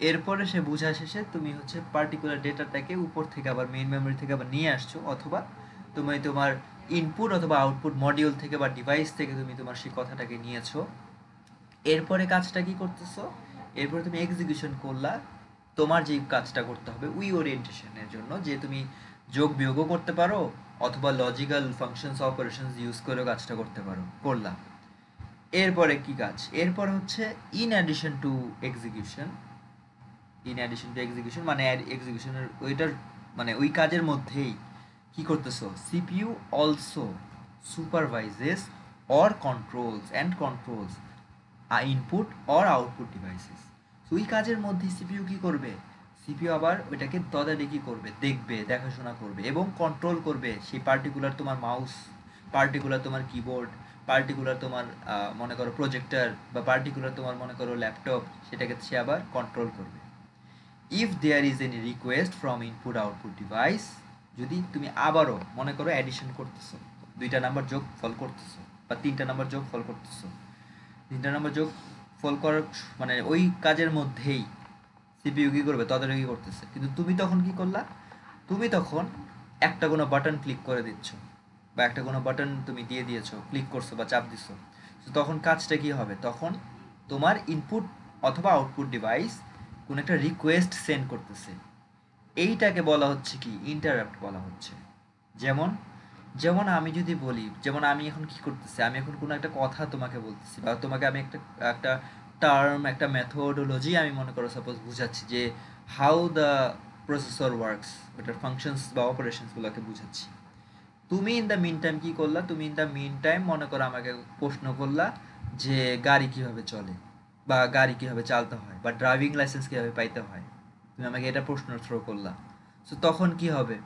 A: এরপরে সে বোঝা শেষে তুমি হচ্ছে পার্টিকুলার ডেটাটাকে উপর থেকে আবার মেইন মেমোরি থেকে আবার নিয়ে আসছো, অথবা তুমি তোমার ইনপুট অথবা আউটপুট মডিউল থেকে বা ডিভাইস থেকে তুমি তোমার সেই কথাটাকে নিয়েছো। এরপরে কাজটা কি করতেছো, এরপরে তুমি এক্সিকিউশন করলা তোমার যেই কাজটা করতে হবে উই ওরিয়েন্টেশনের জন্য, যে তুমি যোগ বিয়োগও করতে পারো, অথবা লজিক্যাল ফাংশনস অপারেশনস ইউজ করেও কাজটা করতে পারো, করলা। এরপরে কি কাজ, এরপর হচ্ছে in addition to execution, in addition to execution মানে এক্সিকিউশনের ওইটার মানে ওই কাজের মধ্যেই কি করতেছো, CPU also supervises or controls input or output devices. তো ওই কাজের মধ্যে সিপিইউ কি করবে, সিপিইউ আবার ওইটাকে তদারকি করবে, দেখবে, দেখাশোনা করবে এবং কন্ট্রোল করবে সেই পার্টিকুলার তোমার মাউস, পার্টিকুলার তোমার কিবোর্ড, পার্টিকুলার তোমার মনে করো প্রজেক্টর, বা পার্টিকুলার তোমার মনে করো ল্যাপটপ, সেটাকে সে আবার কন্ট্রোল করবে। If there is any request from input output device, যদি তুমি আবারও মনে করো অ্যাডিশন করতেছো, 2টা নাম্বার যোগ ফল করতেছো, বা 3টা নাম্বার যোগ ফল করতেছো, 3টা নাম্বার যোগ ফল করার মানে ওই কাজের মধ্যেই সিপিইউ কি করবে, তদারকি করতেছে। কিন্তু তুমি তখন কি করলা, তুমি তখন একটা কোনো বাটন ক্লিক করে দিচ্ছ, বা একটা কোনো বাটন তুমি দিয়ে দিয়েছো, ক্লিক করছো বা চাপ দিছো। তো তখন কাজটা কি হবে, তখন তোমার ইনপুট অথবা আউটপুট ডিভাইস কোনো একটা রিকোয়েস্ট সেন্ড করতেছে, এইটাকে বলা হচ্ছে কি ইন্টারাপ্ট বলা হচ্ছে। যেমন যেমন আমি যদি বলি, যেমন আমি এখন কি করতেছি, আমি এখন কোনো একটা কথা তোমাকে বলতেছি বা তোমাকে আমি একটা একটা টার্ম, একটা মেথোডোলজি আমি মনে করো সাপোজ বুঝাচ্ছি যে হাউ দ্য প্রসেসর ওয়ার্কস, ওটার ফাংশনস বা অপারেশনসগুলোকে বুঝাচ্ছি। তুমি ইন দ্য মিন টাইম কি করলা, তুমি ইন দ্য মিন টাইম মনে করো আমাকে প্রশ্ন করলা যে গাড়ি কিভাবে চলে বা গাড়ি কিভাবে চালাতে হয় বা ড্রাইভিং লাইসেন্স কিভাবে পাইতে হয়। তুমি আমাকে এটা প্রশ্ন থ্রো করলা। সো তখন কি হবে,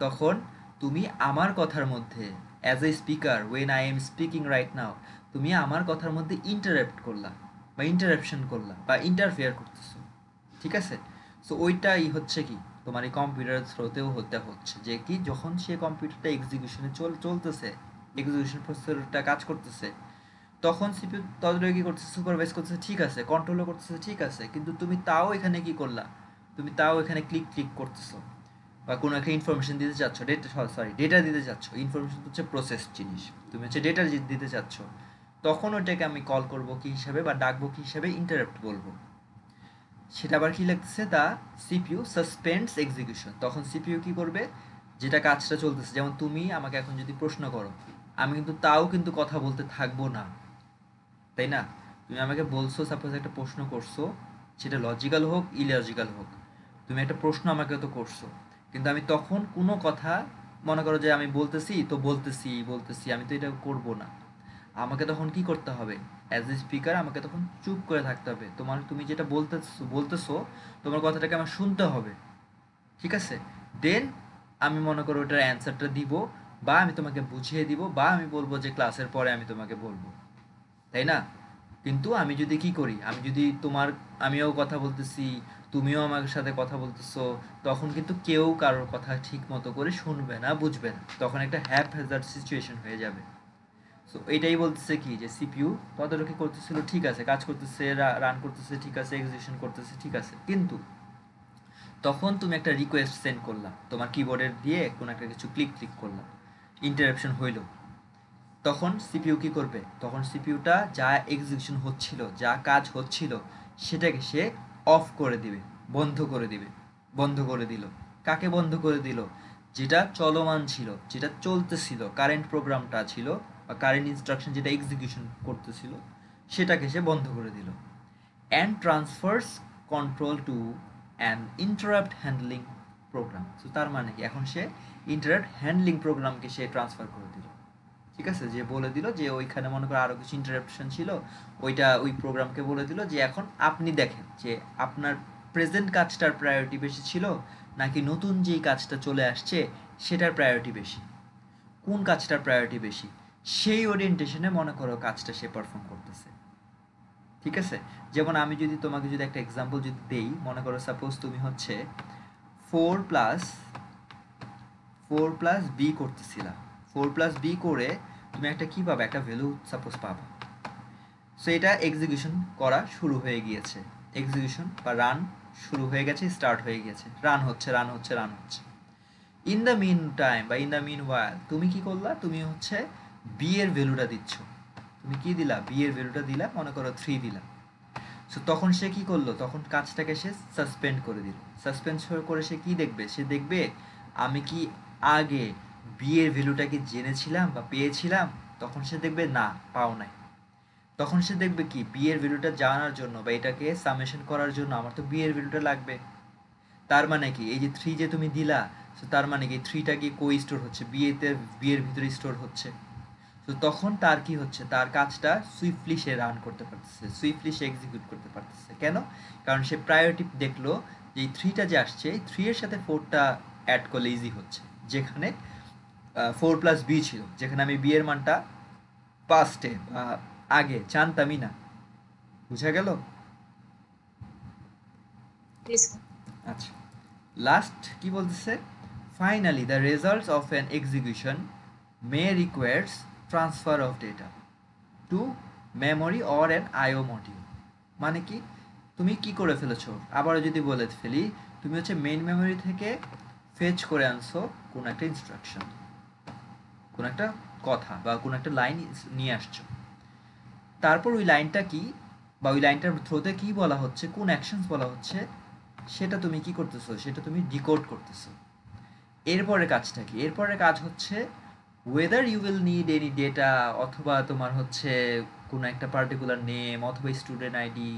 A: তখন তুমি আমার কথার মধ্যে as a speaker when I am speaking right now, তুমি আমার কথার মধ্যে ইন্টারাপ্ট করলা বা ইন্টারাপশন করলা বা ইন্টারফেয়ার করতেছো। ঠিক আছে? সো ওইটাই হচ্ছে কি তোমার এই কম্পিউটারের থ্রোতেও হতে হচ্ছে যে কি যখন সে কম্পিউটারটা এক্সিকিউশনে চলতেছে, এক্সিকিউশন প্রসেসরটা কাজ করতেছে, তখন সিপিইউ তদারকি করতেছে, সুপারভাইজ করতেছে, ঠিক আছে, কন্ট্রোলও করতেছে, ঠিক আছে, কিন্তু তুমি তাও এখানে কি করলা, তুমি তাও এখানে ক্লিক ক্লিক করতেছো বা কোনো একটা ইনফরমেশন দিতে চাচ্ছ, ডেটা, সরি ডেটা দিতে চাচ্ছ। ইনফরমেশন হচ্ছে প্রসেস জিনিস, তুমি হচ্ছে ডেটা দিতে চাচ্ছ। তখন ওটাকে আমি কল করবো কি হিসাবে বা ডাকবো কি হিসাবে, ইন্টারাপ্ট বলবো। সেটা আবার কি লাগতেছে, দা সিপিইউ সাসপেন্ডস এক্সিকিউশন। তখন সিপিইউ কি করবে, যেটা কাজটা চলতেছে, যেমন তুমি আমাকে এখন যদি প্রশ্ন করো, আমি কিন্তু তাও কিন্তু কথা বলতে থাকবো না, তাই না? তুমি আমাকে বলছো, সাপোজ একটা প্রশ্ন করছো, সেটা লজিক্যাল হোক ইলজিক্যাল হোক, তুমি একটা প্রশ্ন আমাকে তো করছো, কিন্তু আমি তখন কোনো কথা, মনে করো যে আমি বলতেছি তো বলতেছি বলতেছি, আমি তো এটা করব না। আমাকে তখন কি করতে হবে, অ্যাজ এ স্পিকার আমাকে তখন চুপ করে থাকতে হবে। তুমি যেটা বলতেছো তোমার কথাটাকে আমার শুনতে হবে। ঠিক আছে? দেন আমি মনে করো ওটার অ্যান্সারটা দিব, বা আমি তোমাকে বুঝিয়ে দিব, বা আমি বলবো যে ক্লাসের পরে আমি তোমাকে বলবো, তাই না? কিন্তু আমি যদি কি করি, আমি যদি আমিও কথা বলতেছি, তুমিও আমার সাথে কথা বলতেছো, তখন কিন্তু কেউ কারোর কথা ঠিক মতো করে শুনবে না, বুঝবে না, তখন একটা হ্যাপ হ্যাজার্ড সিচুয়েশন হয়ে যাবে। সো এটাই বলতেছে কি যে সিপিইউ তদারকি করতেছিল, ঠিক আছে, কাজ করতেছে, রান করতেছে, ঠিক আছে, এক্সিকিউশন করতেছে, ঠিক আছে, কিন্তু তখন তুমি একটা রিকোয়েস্ট সেন্ড করলা, তোমার কিবোর্ডের দিয়ে কোনো একটা কিছু ক্লিক ক্লিক করলা, ইন্টারাপশন হইল, তখন সিপিইউ কি করবে, তখন সিপিইউটা যা এক্সিকিউশন হচ্ছিল, যা কাজ হচ্ছিল, সেটাকে সে অফ করে দিবে, বন্ধ করে দিবে। বন্ধ করে দিল, কাকে বন্ধ করে দিল, যেটা চলমান ছিল, যেটা চলতেছিল, কারেন্ট প্রোগ্রামটা ছিল বা কারেন্ট ইনস্ট্রাকশন যেটা এক্সিকিউশন করতেছিল, সেটাকে সে বন্ধ করে দিল। And transfers control to an interrupt handling program. তো তার মানে কি, এখন সে ইন্টারাপ্ট হ্যান্ডলিং প্রোগ্রামকে সে ট্রান্সফার করে দিল। ঠিক আছে, যে বলে দিল যে ওইখানে মনে করো আরও কিছু ইন্টারাপশন ছিল, ওই প্রোগ্রামকে বলে দিল যে এখন আপনি দেখেন যে আপনার প্রেজেন্ট কাজটার প্রায়োরিটি বেশি ছিল নাকি নতুন যেই কাজটা চলে আসছে সেটার প্রায়োরিটি বেশি, কোন কাজটার প্রায়োরিটি বেশি, সেই ওরিয়েন্টেশনে মনে করো কাজটা সে পারফর্ম করতেছে। ঠিক আছে? যেমন আমি যদি তোমাকে যদি একটা এক্সাম্পল যদি দেই, মনে করো সাপোজ তুমি হচ্ছে four plus four plus B করতেছিলা, ফোর প্লাস বি করে তুমি একটা কি পাবে, একটা ভ্যালু সাপোজ পাবা। সো এটা এক্সিকিউশন করা শুরু হয়ে গিয়েছে, এক্সিকিউশন বা রান শুরু হয়ে গেছে, স্টার্ট হয়ে গিয়েছে, রান হচ্ছে, রান হচ্ছে, রান হচ্ছে। ইন দ্য মিন টাইম বা ইন দ্য মিন ওয়াইল তুমি কি করলা, তুমি হচ্ছে বি এর ভ্যালুটা দিচ্ছ। তুমি কি দিলা, বি এর ভ্যালুটা দিলা, মনে করো 3 দিলা। সো তখন সে কি করলো, তখন কাজটাকে সে সাসপেন্ড করে দিল। সাসপেন্ড করে সে কি দেখবে, সে দেখবে আমি কি আগে বি এর ভ্যালুটা কি জেনেছিলাম বা পেয়েছিলাম। তখন সে দেখবে না, পাও নাই। তখন সে দেখবে কি বি এর ভ্যালুটা জানার জন্য বা এটাকে সামেশন করার জন্য আমার তো বি এর ভ্যালুটা লাগবে। তার মানে কি, এই যে 3 যে তুমি দিলা, সো তার মানে কি 3টা গিয়ে কই স্টোর হচ্ছে, বি এর ভিতরে স্টোর হচ্ছে। তো তখন তার কি হচ্ছে, তার কাজটা সুইফটলি সে রান করতে পারতেছে, সুইফটলি সে এক্সিকিউট করতে পারতেছে। কেন? কারণ সে প্রায়োরিটি দেখলো যে এই 3টা যে আসছে, এই 3 এর সাথে 4টা অ্যাড করলে ইজি হচ্ছে, যেখানে 4 প্লাস বি ছিল, যেখানে আমি বি এর মানটা পাস্টে বা আগে জানতামই না। বুঝা গেল?
B: Yes, sir.
A: আচ্ছা, লাস্ট কি বলতেছে, finally the results of an execution may requires transfer of data to memory or an IO module. মানে কি, তুমি কি করে ফেলেছো, আবারও যদি বলে ফেলি, তুমি হচ্ছে মেইন মেমোরি থেকে ফেচ করে আনছো কোন একটা ইনস্ট্রাকশন, কোন একটা কথা বা কোন একটা লাইন নিয়ে আসছো। তারপর ওই লাইনটা কি বা ওই লাইনটার থ্রুতে কি বলা হচ্ছে, কোন অ্যাকশনস বলা হচ্ছে, সেটা তুমি কি করতেছো, সেটা তুমি ডিকোড করতেছো। এরপরে কাজটা কি, এরপরে কাজ হচ্ছে whether you will need any data, অথবা তোমার হচ্ছে কোনো একটা পার্টিকুলার নেম অথবা স্টুডেন্ট আইডি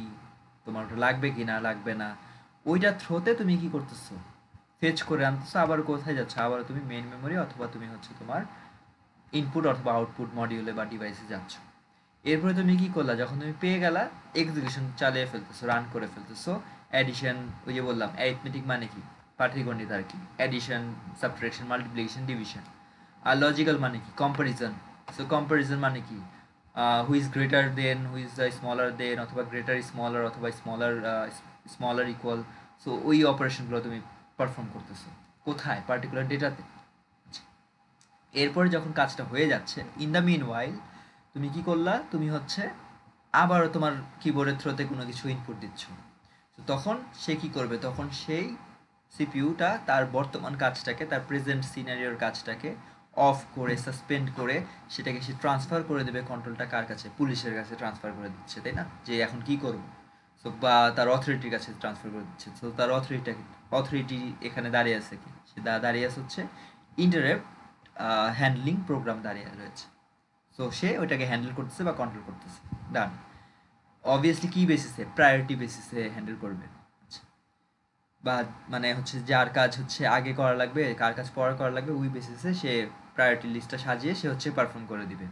A: তোমার ওটা লাগবে কি না লাগবে না, ওইটা থ্রোতে তুমি কি করতেছো, ফেচ করে আনতেছো, আবার কোথায় যাচ্ছ, আবার তুমি মেইন মেমোরি অথবা তুমি হচ্ছে তোমার ইনপুট অথবা আউটপুট মডিউলে বা ডিভাইসে যাচ্ছ। এরপরে তুমি কি করলা, যখন তুমি পেয়ে গেলা এক্সিকিউশন চালিয়ে ফেলতেছো, রান করে ফেলতেছো। অ্যাডিশন, ওই যে বললাম অ্যারিথমেটিক মানে কি, পাটিগণিত আর কি, অ্যাডিশন, সাবট্রাকশন, মাল্টিপ্লিকেশন, ডিভিশন। আর লজিক্যাল মানে কি, কম্পারিজন। সো কম্পারিজন মানে কি, who is greater than, who is smaller দেন, অথবা গ্রেটার স্মলার, অথবা স্মলার স্মলার ইকুয়াল। সো ওই অপারেশনগুলো তুমি পারফর্ম করতেছো কোথায়, পার্টিকুলার ডেটাতে। এরপরে যখন কাজটা হয়ে যাচ্ছে, ইন দ্য মিন ওয়াইল তুমি কি করলা, তুমি হচ্ছে আবারও তোমার কিবোর্ডের থ্রোতে কোনো কিছু ইনপুট দিচ্ছ। তো তখন সে কি করবে, তখন সেই সিপিইউটা তার বর্তমান কাজটাকে, তার প্রেজেন্ট সিনারিওর কাজটাকে অফ করে, সাসপেন্ড করে, সেটাকে সে ট্রান্সফার করে দেবে কন্ট্রোলটা কার কাছে, পুলিশের কাছে ট্রান্সফার করে দিচ্ছে, তাই না, যে এখন কি করবো। সো বা তার অথরিটির কাছে ট্রান্সফার করে দিচ্ছে। তো তার অথরিটি এখানে দাঁড়িয়ে আছে কি, সে দাঁড়িয়ে আছে হচ্ছে ইন্টারেপ্ট হ্যান্ডলিং প্রোগ্রাম দাঁড়িয়ে রয়েছে। সো সে ওইটাকে হ্যান্ডেল করতেছে বা কন্ট্রোল করতেছে। ডান। অবভিয়াসলি কি বেসিসে, প্রায়োরিটি বেসিসে হ্যান্ডেল করবে। আচ্ছা। বা মানে হচ্ছে যার কাজ হচ্ছে আগে করা লাগবে, কার কাজ পরে করা লাগবে, ওই বেসিসে সে প্রায়োরিটি লিস্টটা সাজিয়ে সে হচ্ছে পারফর্ম করে দিবে।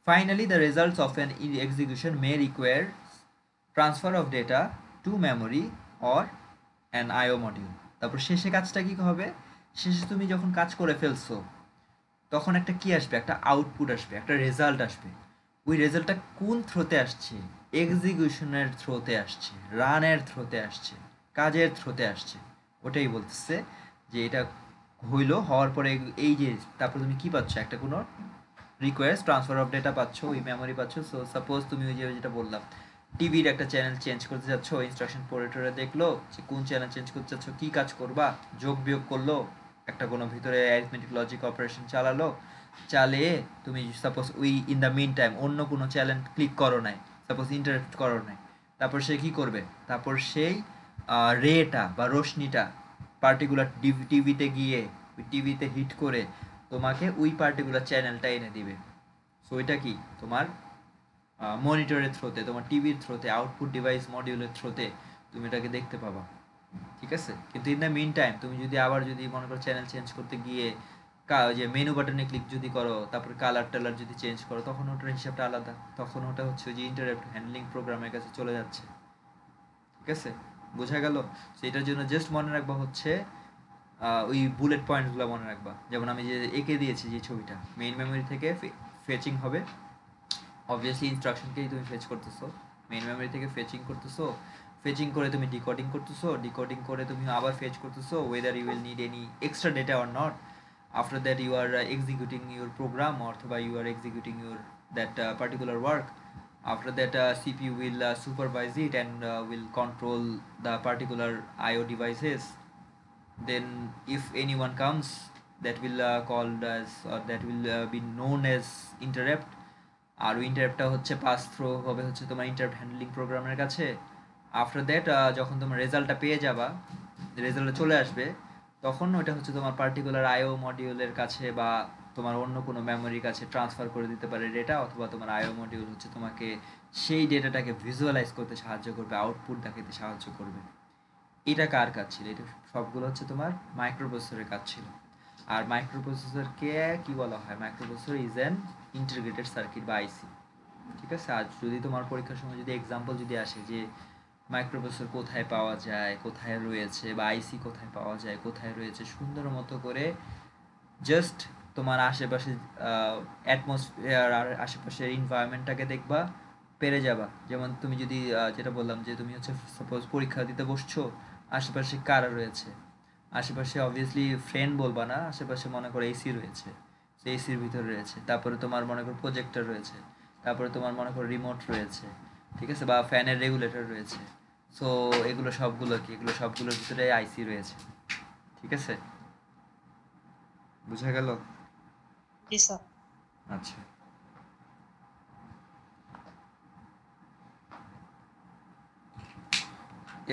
A: Finally the results of an execution may require transfer of data to memory or an IO module. তারপর শেষে কাজটা কি হবে, শেষে তুমি যখন কাজ করে ফেলছো তখন একটা কি আসবে, একটা আউটপুট আসবে, একটা রেজাল্ট আসবে। ওই রেজাল্টটা কোন থ্রোতে আসছে, এক্সিকিউশনের থ্রোতে আসছে, রানের থ্রোতে আসছে, কাজের থ্রোতে আসছে। ওটাই বলতেছে যে এটা হইলো, হওয়ার পরে এই যে তারপর তুমি কি পাচ্ছ, একটা কোনো রিকোয়েস্ট ট্রান্সফার অফ ডেটা পাচ্ছ, ওই মেমোরি পাচ্ছ। সো সাপোজ তুমি ওই যে যেটা বললাম, টিভির একটা চ্যানেল চেঞ্জ করতে যাচ্ছ, ইনস্ট্রাকশন পড়ে টরে দেখলো যে কোন চ্যানেল চেঞ্জ করতে চাচ্ছ, কী কাজ করবা, যোগ বিয়োগ করলো, একটা কোনো ভিতরে অ্যারিথমেটিক লজিক অপারেশন চালালো, চালিয়ে তুমি সাপোজ ওই ইন দ্য মিন টাইম অন্য কোনো চ্যানেল ক্লিক করো নাই, সাপোজ ইন্টারেক্ট করো নাই, তারপর সে কী করবে, তারপর সেই রেটা বা রশ্মিটা পার্টিকুলার টিভিতে গিয়ে ওই টিভিতে হিট করে তোমাকে ওই পার্টিকুলার চ্যানেলটা এনে দিবে। সো এটা কি তোমার মনিটরের থ্রোতে, তোমার টিভির থ্রোতে, আউটপুট ডিভাইস মডিউলের থ্রোতে তুমি এটাকে দেখতে পাবা। ঠিক আছে, কিন্তু ইন দ্য মিন টাইম তুমি যদি আবার যদি মনে করো চ্যানেল চেঞ্জ করতে গিয়ে ওই যে মেনু বাটনে ক্লিক যদি করো, তারপর কালার টালার যদি চেঞ্জ করো, তখন ওটার হিসাবটা আলাদা, তখন ওটা হচ্ছে ওই যে ইন্টারাপ্ট হ্যান্ডলিং প্রোগ্রামের কাছে চলে যাচ্ছে। ঠিক আছে, বোঝা গেল। সেটার জন্য জাস্ট মনে রাখবা হচ্ছে ওই বুলেট পয়েন্টগুলো মনে রাখবা। যেমন আমি যে এঁকে দিয়েছি যে ছবিটা, মেইন মেমোরি থেকে ফেচিং হবে, অবভিয়াসলি ইনস্ট্রাকশনকেই তুমি ফেচ করতেছো, মেইন মেমোরি থেকে ফেচিং করতেছো, ফেচিং করে তুমি ডিকোডিং করতেছো, ডিকোডিং করে তুমি আবার ফেচ করতেছো, whether you will need any extra data or not. After that you are executing your program, অথবা you are executing your that particular work. After that, CPU will supervise it and will control the particular IO devices. Then if anyone comes, that will called as, or that will be known as interrupt। আর ওই ইন্টারাপ্টটা হচ্ছে পাস থ্রো হবে হচ্ছে তোমার ইন্টারাপ্ট হ্যান্ডলিং প্রোগ্রামের কাছে। আফটার দ্যাট যখন তোমার রেজাল্টটা পেয়ে যাবা, রেজাল্টটা চলে আসবে, তখন ওইটা হচ্ছে তোমার পার্টিকুলার আইও মডিউলের কাছে বা তোমার অন্য কোনো মেমোরির কাছে ট্রান্সফার করে দিতে পারে ডেটা, অথবা তোমার আইও মডিউল হচ্ছে তোমাকে সেই ডেটাটাকে ভিজুয়ালাইজ করতে সাহায্য করবে, আউটপুট দেখাতে সাহায্য করবে। এটা কার কাজ ছিল, এটা সবগুলো হচ্ছে তোমার মাইক্রোপ্রসেসরের কাজ ছিল। আর মাইক্রোপ্রসেসরকে কি বলা হয়, microprocessor is an integrated circuit বা আইসি। ঠিক আছে, আর যদি তোমার পরীক্ষার সময় যদি এক্সাম্পল যদি আসে যে মাইক্রোপ্রসেসর কোথায় পাওয়া যায়, কোথায় রয়েছে, বা আইসি কোথায় পাওয়া যায়, কোথায় রয়েছে, সুন্দর মতো করে জাস্ট তোমার আশেপাশে অ্যাটমসফিয়ার আর আশেপাশের এনভায়রনমেন্টটাকে দেখবা, পেরে যাবা। যেমন তুমি যদি যেটা বললাম যে তুমি হচ্ছে সাপোজ পরীক্ষা দিতে বসছো, আশেপাশে কারা রয়েছে, আশেপাশে অবভিয়াসলি ফ্রেন্ড বলবা না, আশেপাশে মনে করো এসি রয়েছে, সেই এসির ভিতরে রয়েছে, তারপরে তোমার মনে করো প্রজেক্টর রয়েছে, তারপরে তোমার মনে করো রিমোট রয়েছে, ঠিক আছে, বা ফ্যানের রেগুলেটর রয়েছে। সো এগুলো সবগুলো কি, এগুলো সবগুলোর ভিতরে আইসি রয়েছে। ঠিক আছে, বুঝা গেল।
B: জি স্যার।
A: আচ্ছা,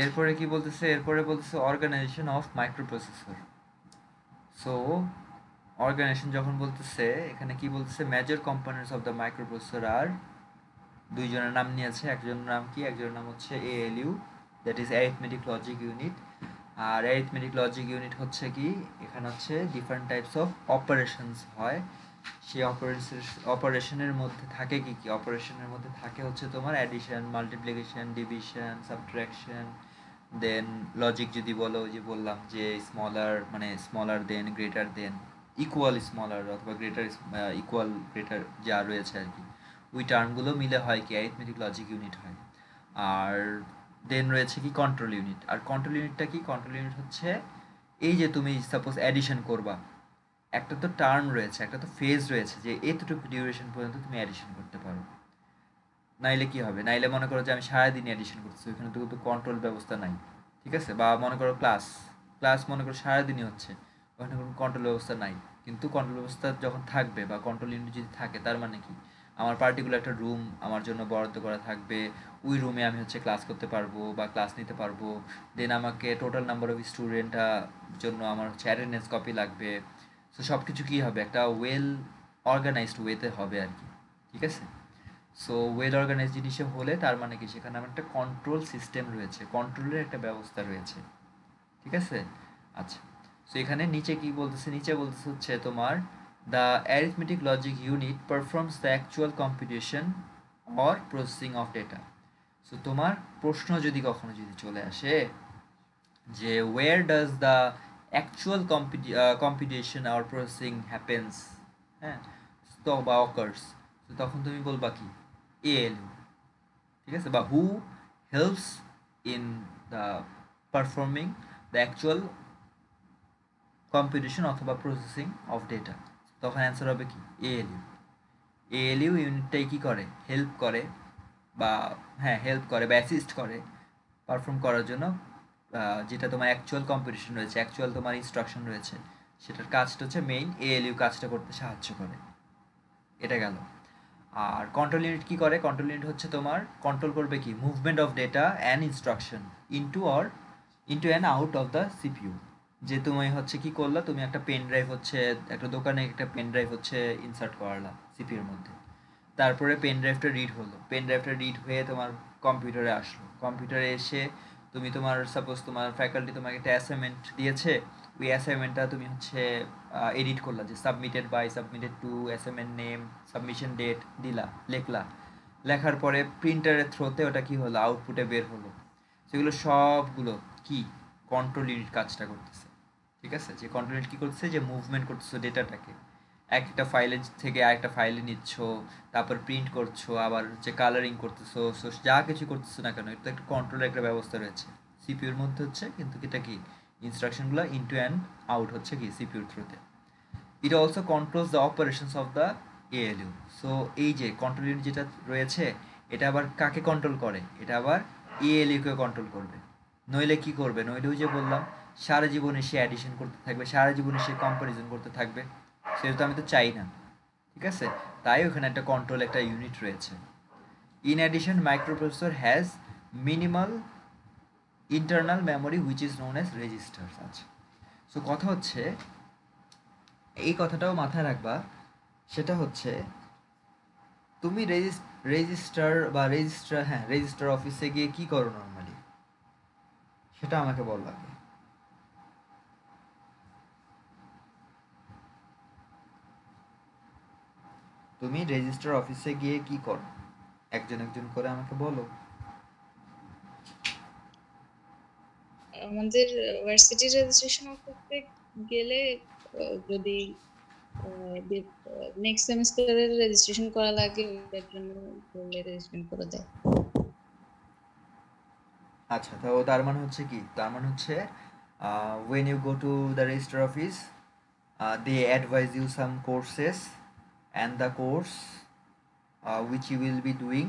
A: এরপরে কি বলতেছে, এরপরে বলতেছে organisation of microprocessor. So organisation যখন বলতেছে, এখানে কি বলতেছে, major components of the microprocessor আর, দুইজনের নাম নিয়েছে, একজনের নাম কি, একজনের নাম হচ্ছে ALU, that is arithmetic logic unit. আর অ্যারিথমেটিক লজিক ইউনিট হচ্ছে কি, এখানে হচ্ছে ডিফারেন্ট টাইপস অফ অপারেশনস হয়। সেই অপারেশনের মধ্যে থাকে কি কি, অপারেশনের মধ্যে থাকে হচ্ছে তোমার অ্যাডিশন, মাল্টিপ্লিকেশন, ডিভিশন, সাবট্রাকশন, দেন লজিক যদি বলো, যে বললাম যে স্মলার মানে স্মলার দেন, গ্রেটার দেন, ইকুয়াল স্মলার অথবা গ্রেটার ইকুয়াল গ্রেটার যা রয়েছে আর কি, ওই টার্মগুলো মিলে হয় কি অ্যারিথমেটিক লজিক ইউনিট হয়। আর দেন রয়েছে কি কন্ট্রোল ইউনিট। আর কন্ট্রোল ইউনিটটা কি, কন্ট্রোল ইউনিট হচ্ছে এই যে তুমি সাপোজ অ্যাডিশন করবা, একটা তো টার্ম রয়েছে, একটা তো ফেজ রয়েছে, যে এতটুকু ডিউরেশন পর্যন্ত তুমি অ্যাডিশন করতে পারো। নাইলে কি হবে, নাইলে মনে করো যে আমি সারাদিন অ্যাডিশন করতেছি, ওইখানে তো কিন্তু কন্ট্রোল ব্যবস্থা নাই, ঠিক আছে। বা মনে করো ক্লাস ক্লাস মনে করো সারাদিনই হচ্ছে, ওখানে কোনো কন্ট্রোল ব্যবস্থা নাই। কিন্তু কন্ট্রোল ব্যবস্থা যখন থাকবে বা কন্ট্রোল ইউনিট যদি থাকে, তার মানে কি, আমার পার্টিকুলার একটা রুম আমার জন্য বরাদ্দ করা থাকবে, ওই রুমে আমি হচ্ছে ক্লাস করতে পারবো বা ক্লাস নিতে পারবো। দেন আমাকে টোটাল নাম্বার অফ স্টুডেন্টটা জন্য আমার হচ্ছে অ্যাটেন্ডেন্স কপি লাগবে। সো সব কিছু কী হবে, একটা ওয়েল অর্গানাইজড ওয়েতে হবে আর কি, ঠিক আছে। সো ওয়েল অর্গানাইজ জিনিসে হলে তার মানে কি, সেখানে আমার একটা কন্ট্রোল সিস্টেম রয়েছে, কন্ট্রোলের একটা ব্যবস্থা রয়েছে, ঠিক আছে। আচ্ছা, সো এখানে নিচে কি বলতেছে, নিচে বলতেছে হচ্ছে তোমার the arithmetic logic unit performs the actual competition or processing of data. So তোমার প্রশ্ন যদি কখনো যদি চলে আসে যে where does the actual competition or processing happens, হ্যাঁ, তো বা অকার্স, তো তখন তুমি বলবা কি এএলইউ, ঠিক আছে, বা who helps in the performing the actual competition অথবা প্রসেসিং অফ ডেটা। তখন অ্যান্সার হবে কি এএলইউ। এএলইউ ইউনিটটাই কী করে, হেল্প করে, বা হ্যাঁ হেল্প করে বা অ্যাসিস্ট করে পারফর্ম করার জন্য, যেটা তোমার অ্যাকচুয়াল কম্পিটিশন রয়েছে, অ্যাকচুয়াল তোমার ইনস্ট্রাকশন রয়েছে, সেটার কাজটা হচ্ছে মেইন এএলইউ কাজটা করতে সাহায্য করে। এটা গেল। আর কন্ট্রোল ইউনিট কী করে, কন্ট্রোল ইউনিট হচ্ছে তোমার কন্ট্রোল করবে কি movement of data and instruction into and out of the CPU. যে তুমি হচ্ছে কি করলা, তুমি একটা পেন ড্রাইভ হচ্ছে, একটা দোকানে একটা পেন ড্রাইভ হচ্ছে ইনসার্ট করালা সিপিইউর মধ্যে, তারপরে পেন ড্রাইভটা রিড হলো, পেন ড্রাইভটা রিড হয়ে তোমার কম্পিউটারে আসলো, কম্পিউটারে এসে তুমি তোমার সাপোজ তোমার ফ্যাকাল্টি তোমাকে একটা অ্যাসাইনমেন্ট দিয়েছে, ওই অ্যাসাইনমেন্টটা তুমি হচ্ছে এডিট করলা, যে submitted by, submitted to, assignment name, submission date দিলা, লেখলা, লেখার পরে প্রিন্টারের থ্রোতে ওটা কি হলো, আউটপুটে বের হলো। সেগুলো সবগুলো কি কন্ট্রোল ইউনিট কাজটা করতেছে, ঠিক আছে। যে কন্ট্রোল ইউনিট কী করতেছে, যে মুভমেন্ট করতেছে ডেটাটাকে, একটা ফাইলের থেকে আরেকটা ফাইলে নিচ্ছ, তারপর প্রিন্ট করছো, আবার হচ্ছে কালারিং করতেছো, সো যা কিছু করতেছো না কেন, এটা একটা কন্ট্রোলের একটা ব্যবস্থা রয়েছে সিপিইউর মধ্যে হচ্ছে, কিন্তু এটা কি ইনস্ট্রাকশনগুলো ইনটু অ্যান্ড আউট হচ্ছে কি সিপিইউর থ্রুতে। It also controls the operations of the ALU. So এই যে কন্ট্রোল ইউনিট যেটা রয়েছে, এটা আবার কাকে কন্ট্রোল করে, এটা আবার এএলইউকে কন্ট্রোল করবে। নইলে কি করবে, নইলে ওই যে বললাম সারা জীবনে সে অ্যাডিশন করতে থাকবে, সারা জীবনে সে কম্পারিজন করতে থাকবে, সেটা তো আমি তো চাই না, ঠিক আছে। তাই ওখানে একটা কন্ট্রোল একটা ইউনিট রয়েছে। In addition microprocessor has minimal internal memory which is known as registers. আচ্ছা, সো কথা হচ্ছে, এই কথাটাও মাথায় রাখবা, সেটা হচ্ছে তুমি রেজিস্টার অফিসে গিয়ে কি করো নর্মালি, সেটা আমাকে বল আগে। তুমি রেজিস্টার অফিসে গিয়ে কি করো, একজন একজন করে আমাকে বলো।
B: আমাদের ভার্সিটি রেজিস্ট্রেশন করতে গেলে যদি নেক্সট সেমিস্টারের রেজিস্ট্রেশন করা লাগে, ওটার জন্য বললে রেজিস্ট্রেশন করে দেয়।
A: আচ্ছা, তো তার মানে হচ্ছে কি, তার মানে হচ্ছে when you go to the register office, they advise you some courses, and the course which you will be doing,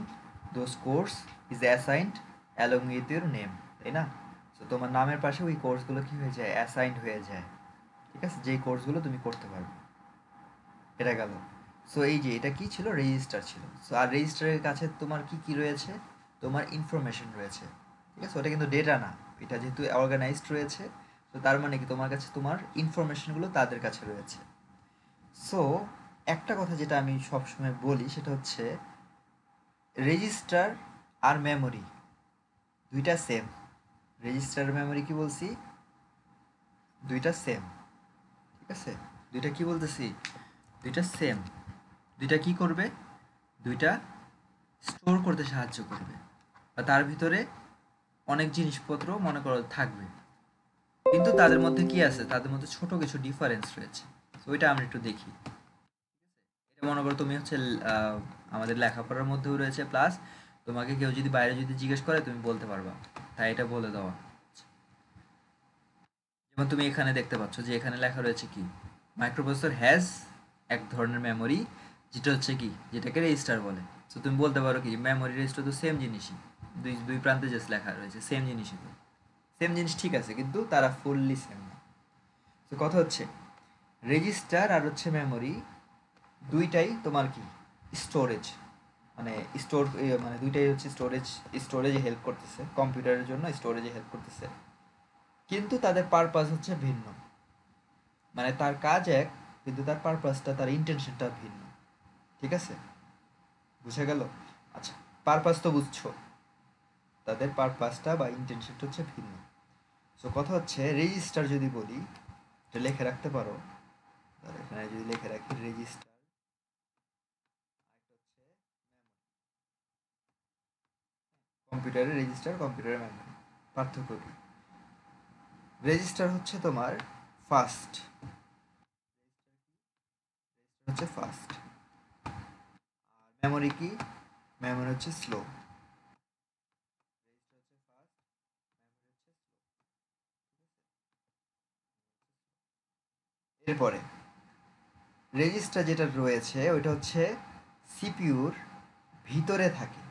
A: those course is assigned along with your name, তাই না। তো তোমার নামের পাশে ওই কোর্সগুলো কি হয়ে যায়, অ্যাসাইন্ড হয়ে যায়, ঠিক আছে, যেই কোর্সগুলো তুমি করতে পারবে। এটা গেল। সো এই যে এটা কি ছিল, রেজিস্টার ছিল। সো আর রেজিস্টারের কাছে তোমার কি কি রয়েছে, তোমার ইনফরমেশন রয়েছে, ঠিক আছে। ওটা কিন্তু ডেটা না, এটা যেহেতু অর্গানাইজড রয়েছে, তো তার মানে কি তোমার কাছে তোমার ইনফরমেশনগুলো তাদের কাছে রয়েছে। সো একটা কথা যেটা আমি সবসময় বলি সেটা হচ্ছে রেজিস্টার আর মেমোরি দুইটা সেম। রেজিস্টার মেমোরি কি বলছি, দুইটা সেম। ঠিক আছে, দুইটা কি বলতেছি, দুইটা সেম। দুইটা কি করবে, দুইটা স্টোর করতে সাহায্য করবে, বা তার ভিতরে অনেক জিনিসপত্র মনে করো থাকবে, কিন্তু তাদের মধ্যে কি আছে, তাদের মধ্যে ছোট কিছু ডিফারেন্স রয়েছে। তো ওইটা আমরা একটু দেখি। এটা মনে করো তুমি হচ্ছে আহ, আমাদের লেখাপড়ার মধ্যেও রয়েছে, প্লাস তোমাকে কেউ যদি বাইরে যদি জিজ্ঞেস করে তুমি বলতে পারবা, তাই এটা বলে দেওয়া। যেমন তুমি এখানে দেখতে পাচ্ছ যে এখানে লেখা রয়েছে কি, মাইক্রোপ্রসেসর হ্যাজ এক ধরনের মেমোরি, যেটা হচ্ছে কি, যেটাকে রেজিস্টার বলে। তো তুমি বলতে পারো কি মেমোরি রেজিস্টার তো সেম জিনিসই, দুই দুই প্রান্তে জাস্ট লেখা রয়েছে সেম জিনিসই। তো সেম জিনিস ঠিক আছে, কিন্তু তারা ফুললি সেম না। তো কথা হচ্ছে রেজিস্টার আর হচ্ছে মেমোরি দুইটাই তোমার কি স্টোরেজ, মানে স্টোর, মানে দুইটাই হচ্ছে স্টোরেজে হেল্প করতেছে, কম্পিউটারের জন্য স্টোরেজে হেল্প করতেছে, কিন্তু তাদের পারপাস হচ্ছে ভিন্ন। মানে তার কাজ এক, কিন্তু তার পারপাসটা, তার ইন্টেনশনটা ভিন্ন। ঠিক আছে, বুঝে গেল? আচ্ছা, পারপাস তো বুঝছো, তাদের পারপাসটা বা ইন্টেনশনটা হচ্ছে ভিন্ন। সো কথা হচ্ছে রেজিস্টার যদি বলি, এটা লিখে রাখতে পারো, তাহলে এখানে যদি লিখে রাখি রেজিস্টার, কম্পিউটারের রেজিস্টার, কম্পিউটারের মেমোরি, পার্থক্য কি? রেজিস্টার হচ্ছে তোমার ফাস্ট, হচ্ছে ফাস্ট। আর মেমোরি কি, মেমোরি হচ্ছে স্লো। এরপরে রেজিস্টার যেটা রয়েছে ওইটা হচ্ছে সিপিইউর ভিতরে থাকে।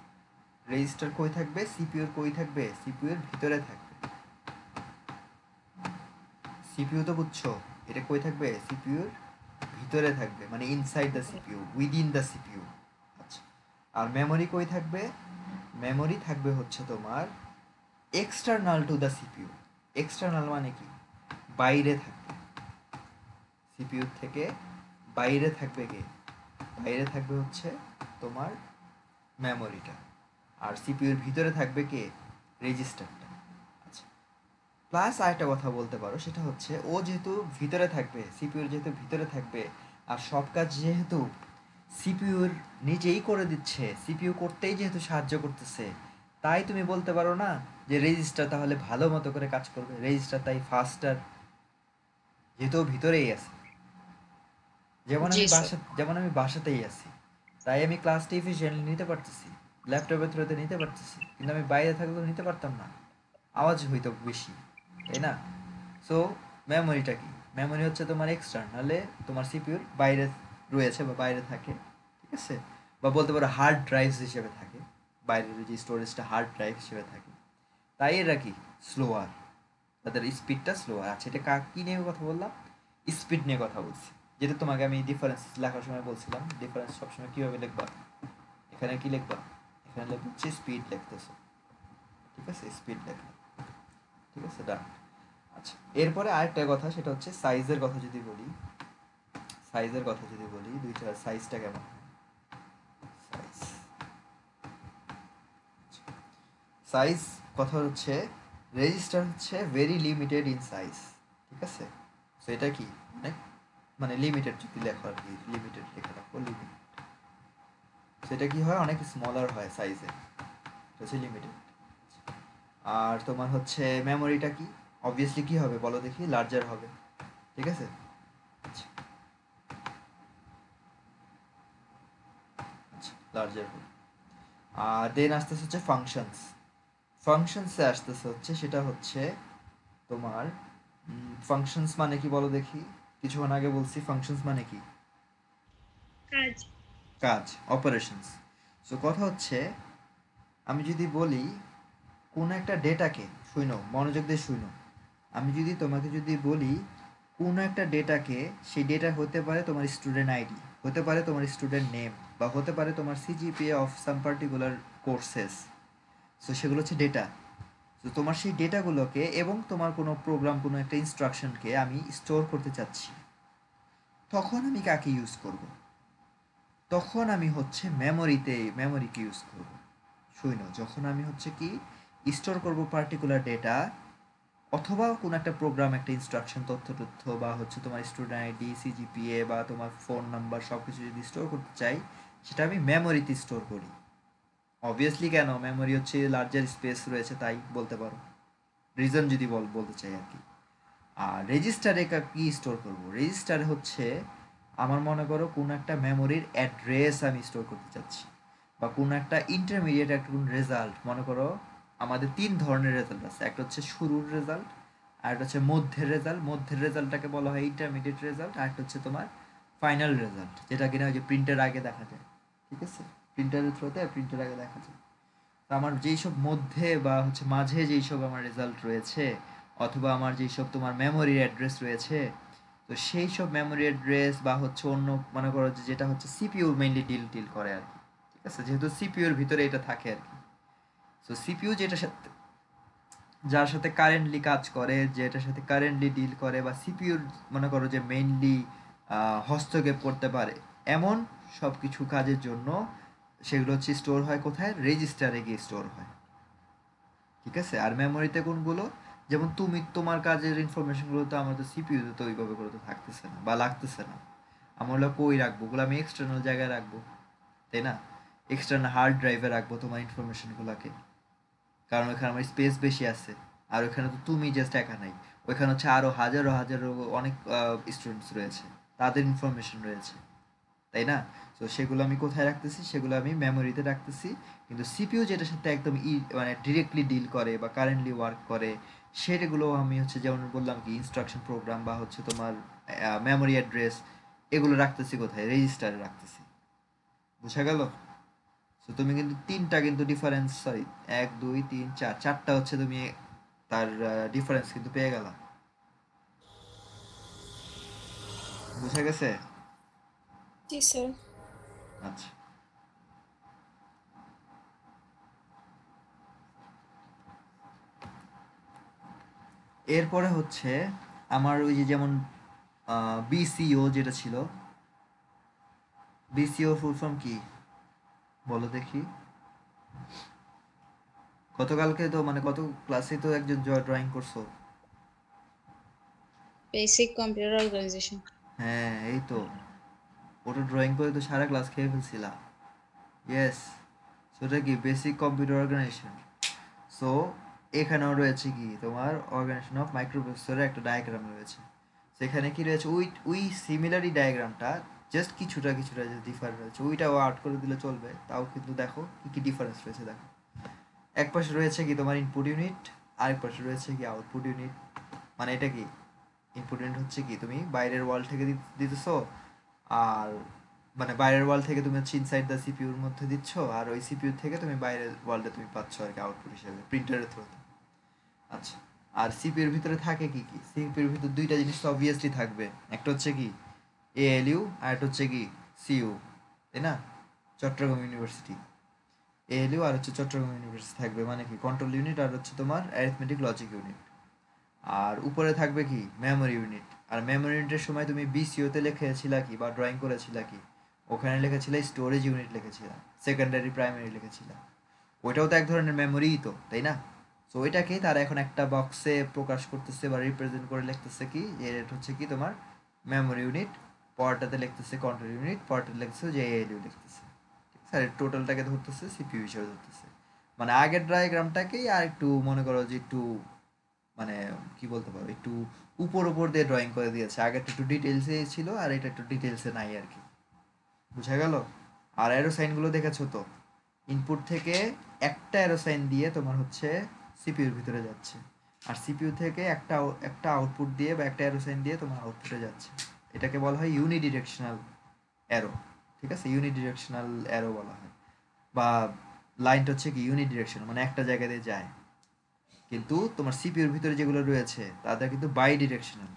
A: রেজিস্টার কই থাকবে, সিপিইউর কই থাকবে, সিপিইউর ভিতরে থাকবে। সিপিইউ তো বুঝছো, এটা কই থাকবে, সিপিইউর ভিতরে থাকবে, মানে inside the CPU, within the CPU. আচ্ছা, আর মেমোরি কই থাকবে, মেমোরি থাকবে হচ্ছে তোমার external to the CPU. External মানে কি, বাইরে থাকবে, সিপিইউ থেকে বাইরে থাকবে কে, বাইরে থাকবে হচ্ছে তোমার মেমোরিটা। আর সিপিইউর ভিতরে থাকবে কে, রেজিস্টারটা। আচ্ছা, প্লাস আরেকটা কথা বলতে পারো, সেটা হচ্ছে ও যেহেতু ভিতরে থাকবে, সিপিইউর যেহেতু ভিতরে থাকবে, আর সব কাজ যেহেতু সিপিইউর নিজেই করে দিচ্ছে, সিপিইউ করতেই যেহেতু সাহায্য করতেছে, তাই তুমি বলতে পারো না যে রেজিস্টার তাহলে ভালো মতো করে কাজ করবে, রেজিস্টার তাই ফাস্টার, যেহেতু ও ভিতরেই আছে। যেমন
B: জি
A: আমি
B: স্যার।
A: বাসাতেই আছি, তাই আমি ক্লাসটা এফিসিয়েন্টলি নিতে পারতেছি, ল্যাপটপের থ্রুতে নিতে পারতেছি, কিন্তু আমি বাইরে থাকলে তো নিতে পারতাম না, আওয়াজ হইতো বেশি, তাই না? সো মেমোরিটা কি, মেমোরি হচ্ছে তোমার এক্সটার্নালে, তোমার সিপিইউর বাইরে রয়েছে বা বাইরে থাকে। ঠিক আছে, বা বলতে পারো হার্ড ড্রাইভস হিসেবে থাকে, বাইরের যে স্টোরেজটা হার্ড ড্রাইভ হিসেবে থাকে। তাই এরা কি স্লোয়ার, তাদের স্পিডটা স্লোয়ার আছে। এটা কি নিয়ে কথা বললাম, স্পিড নিয়ে কথা বলছি, যেটা তোমাকে আমি ডিফারেন্স লেখার সময় বলছিলাম, ডিফারেন্স সবসময় কীভাবে লিখবা, এখানে কি লিখবা, এখানে লিখবা হচ্ছে স্পিড লিখতেছো। ঠিক আছে, স্পিড লেখা। ঠিক আছে, ডান। আচ্ছা, এরপরে আরেকটা কথা, সেটা হচ্ছে সাইজের কথা যদি বলি, সাইজের কথা যদি বলি, দুইটার সাইজটা কেমন, সাইজ, সাইজ কথা হচ্ছে রেজিস্টার হচ্ছে ভেরি লিমিটেড ইন সাইজ। ঠিক আছে, তো এটা কি, অনেক মানে লিমিটেড যদি লেখো আর কি, লিমিটেড লেখা রাখো, লিমিট, সেটা কি হয়, অনেক স্মলার হয় সাইজে, এটা হচ্ছে লিমিটেড। আর তোমার হচ্ছে মেমোরিটা কি, অবভিয়াসলি কি হবে বলো দেখি, লার্জার হবে। ঠিক আছে, আচ্ছা, আচ্ছা লার্জার হবে। আর দেন আসতেছে হচ্ছে ফাংশনস, ফাংশনসে আসতেছে হচ্ছে, সেটা হচ্ছে তোমার ফাংশনস মানে কি বলো দেখি, কিছুক্ষণ আগে বলছি ফাংশনস মানে কি,
B: কাজ।
A: কাজ, অপারেশনস। সো কথা হচ্ছে আমি যদি বলি কোন একটা ডেটাকে, শুনো মনোযোগ দিয়ে শুনো, আমি যদি তোমাকে যদি বলি কোন একটা ডেটাকে, সেই ডেটা হতে পারে তোমার স্টুডেন্ট আইডি, হতে পারে তোমার স্টুডেন্ট নেম, বা হতে পারে তোমার CGPA of some particular courses. So সেগুলো হচ্ছে ডেটা। তো তোমার সেই ডেটাগুলোকে এবং তোমার কোনো প্রোগ্রাম, কোনো একটা ইনস্ট্রাকশনকে আমি স্টোর করতে চাচ্ছি, তখন আমি কাকে ইউজ করব? তখন আমি হচ্ছে মেমোরিকে ইউজ করব। শুনো, যখন আমি হচ্ছে কি স্টোর করব পার্টিকুলার ডেটা, অথবা কোনো একটা প্রোগ্রাম, একটা ইনস্ট্রাকশন, তথ্য বা হচ্ছে তোমার স্টুডেন্ট আইডি, সিজিপিএ বা তোমার ফোন নাম্বার সব কিছু যদি স্টোর করতে চাই, সেটা আমি মেমোরিতে স্টোর করি। অবভিয়াসলি কেন? মেমোরি হচ্ছে লার্জার স্পেস রয়েছে তাই বলতে পারো, রিজন যদি বলতে চাই আর কি। আর রেজিস্টারে কি স্টোর করব? রেজিস্টারে হচ্ছে আমার মনে করো কোনো একটা মেমোরির অ্যাড্রেস আমি স্টোর করতে চাচ্ছি, বা কোনো একটা ইন্টারমিডিয়েট একটা কোন রেজাল্ট। মনে করো আমাদের তিন ধরনের রেজাল্ট আছে, একটা হচ্ছে শুরুর রেজাল্ট, আর একটা হচ্ছে মধ্যের রেজাল্টটাকে বলা হয় ইন্টারমিডিয়েট রেজাল্ট, আর একটা হচ্ছে তোমার ফাইনাল রেজাল্ট, যেটা কিনা ওই যে প্রিন্টের আগে দেখা যায়। ঠিক আছে, প্রিন্টারের থ্রুতে প্রিন্টের আগে দেখা যায়। তো আমার যেই সব মধ্যে বা হচ্ছে মাঝে যেই সব আমার রেজাল্ট রয়েছে, অথবা আমার যেই সব তোমার মেমোরি অ্যাড্রেস রয়েছে, তো সেই সব মেমোরি অ্যাড্রেস বা হচ্ছে অন্য, মনে করো যে যেটা হচ্ছে সিপিইউ মেইনলি ডিল করে আর কি। ঠিক আছে, যেহেতু সিপিইউর ভিতরে এটা থাকে আর কি। সো সিপিইউ যেটার সাথে, যার সাথে কারেন্টলি কাজ করে, যেটার সাথে কারেন্টলি ডিল করে, বা সিপিইউর মনে করো যে মেইনলি হস্তক্ষেপ করতে পারে, এমন সব কিছু কাজের জন্য সেগুলো হচ্ছে স্টোর হয় কোথায়? রেজিস্টারে গিয়ে স্টোর হয়। ঠিক আছে, আর মেমোরিতে কোনগুলো? যেমন তুমি তোমার কাজের ইনফরমেশনগুলো তো আমার তো সিপিইউতে তো ওইভাবে করে তো থাকতেছে না বা লাগতেছে না। আমার হলো কই রাখবো ওগুলো? আমি এক্সটার্নাল জায়গায় রাখবো, তাই না? এক্সটার্নাল হার্ড ড্রাইভে রাখবো তোমার ইনফরমেশনগুলোকে, কারণ ওইখানে আমার স্পেস বেশি আছে। আর ওইখানে তো তুমি জাস্ট একা নাই, ওইখানে হচ্ছে আরো হাজারো হাজারো অনেক স্টুডেন্টস রয়েছে, তাদের ইনফরমেশন রয়েছে, তাই না? তো সেগুলো আমি কোথায় রাখতেছি? সেগুলো আমি মেমোরিতে রাখতেছি। কিন্তু সিপিইউ যেটার সাথে একদম মানে ডিরেক্টলি ডিল করে বা কারেন্টলি ওয়ার্ক করে, সেগুলো আমি হচ্ছে যেমন বললাম কি ইনস্ট্রাকশন প্রোগ্রাম বা হচ্ছে তোমার মেমোরি অ্যাড্রেস, এগুলো রাখতেছি কোথায়? রেজিস্টারে রাখতেছি। বুঝা গেল? তো তুমি কিন্তু তিনটা কিন্তু ডিফারেন্স, সরি, এক দুই তিন চার, চারটা হচ্ছে তুমি তার ডিফারেন্স কিন্তু পেয়ে গেলা। বুঝা গেছে?
D: জি স্যার।
A: আচ্ছা, এরপরে হচ্ছে আমার ওই যে যেমন বিসিও যেটা ছিল, বিসিও ফুল ফর্ম কি বলো দেখি? গতকালকে তো মানে গত ক্লাসে তো একজন ড্রয়িং করছো।
B: Basic computer organisation.
A: হ্যাঁ, এই তো, ওটা ড্রয়িং করে তো সারা ক্লাস খেয়ে ফেলছিলা। ইয়েস, সেটা কি বেসিক কম্পিউটার অর্গানাইজেশন। সো এখানেও রয়েছে কি তোমার অর্গানাইজেশন অফ মাইক্রোপ্রসেসরের একটা ডায়াগ্রাম রয়েছে। সেখানে কি রয়েছে? ওই সিমিলারই ডায়াগ্রামটা, জাস্ট কিছুটা কিছুটা যে ডিফারেন্ট রয়েছে, ওইটাও আউট করে দিলে চলবে, তাও কিন্তু দেখো কি কি ডিফারেন্স রয়েছে দেখো। এক পাশে রয়েছে কি তোমার ইনপুট ইউনিট, আরেক পাশে রয়েছে কি আউটপুট ইউনিট। মানে এটা কি, ইনপুট ইউনিট হচ্ছে কি তুমি বাইরের ওয়াল থেকে দিতেছো, আর মানে বাইরের ওয়াল থেকে তুমি হচ্ছে ইনসাইড দ্য সিপিইউর মধ্যে দিচ্ছ, আর ওই সিপিইউ থেকে তুমি বাইরের ওয়ালটা তুমি পাচ্ছ আর কি আউটপুট হিসেবে প্রিন্টারের থ্রুতে। আচ্ছা, আর সিপিইউর ভিতরে থাকে কি কি? সিপিইউর ভিতরে দুইটা জিনিস তো অবভিয়াসলি থাকবে, একটা হচ্ছে কি এএলইউ, আর একটা হচ্ছে কি সিইউ, তাই না? চট্টগ্রাম ইউনিভার্সিটি এএলইউ, আর হচ্ছে চট্টগ্রাম ইউনিভার্সিটি থাকবে, মানে কি কন্ট্রোল ইউনিট, আর হচ্ছে তোমার অ্যারিথমেটিক লজিক ইউনিট। আর উপরে থাকবে কি মেমোরি ইউনিট। আর মেমোরি ইউনিটের সময় তুমি বিসিওতে লিখেছিলা কি বা ড্রয়িং করেছিলা কি? ওখানে লিখেছিলে স্টোরেজ ইউনিট লিখেছিলাম, সেকেন্ডারি প্রাইমারি লিখেছিলাম। ওইটাও তো এক ধরনের মেমোরিই তো, তাই না? সো ওইটাকেই তারা এখন একটা বক্সে প্রকাশ করতেছে বা রিপ্রেজেন্ট করে লিখতেছে কি, যে এটা হচ্ছে কি তোমার মেমোরি ইউনিট, পরটাতে লিখতেছে কন্ট্রোল ইউনিট, পরটাতে লিখতেছে যে এএলইউ লিখতেছে। ঠিক আছে, আর টোটালটাকে ধরতেছে সিপিইউ হিসেবে ধরতেছে। মানে আগের ডায়াগ্রামটাকেই আর একটু মনে করো যে একটু মানে কি বলতে পারো, একটু উপর উপর দিয়ে ড্রয়িং করে দিয়েছে। আগেরটা একটু ডিটেলসে ছিল, আর এটা একটু ডিটেলসে নাই আর কি। বুঝা গেল? আর অ্যারো সাইনগুলো দেখেছো তো? ইনপুট থেকে একটা অ্যারো সাইন দিয়ে তোমার হচ্ছে সিপিইউর ভিতরে যাচ্ছে, আর সিপিইউ থেকে একটা আউটপুট দিয়ে বা একটা অ্যারো সাইন দিয়ে তোমার আউটপুটে যাচ্ছে। এটাকে বলা হয় ইউনিডিরেকশনাল অ্যারো। ঠিক আছে, ইউনিডিরেকশনাল অ্যারো বলা হয়, বা লাইনটা হচ্ছে কি ইউনিডিরেকশন, মানে একটা জায়গা দিয়ে যায়। কিন্তু তোমার সিপিইউর ভিতরে যেগুলো রয়েছে তাদের কিন্তু বাই ডিরেকশনাল।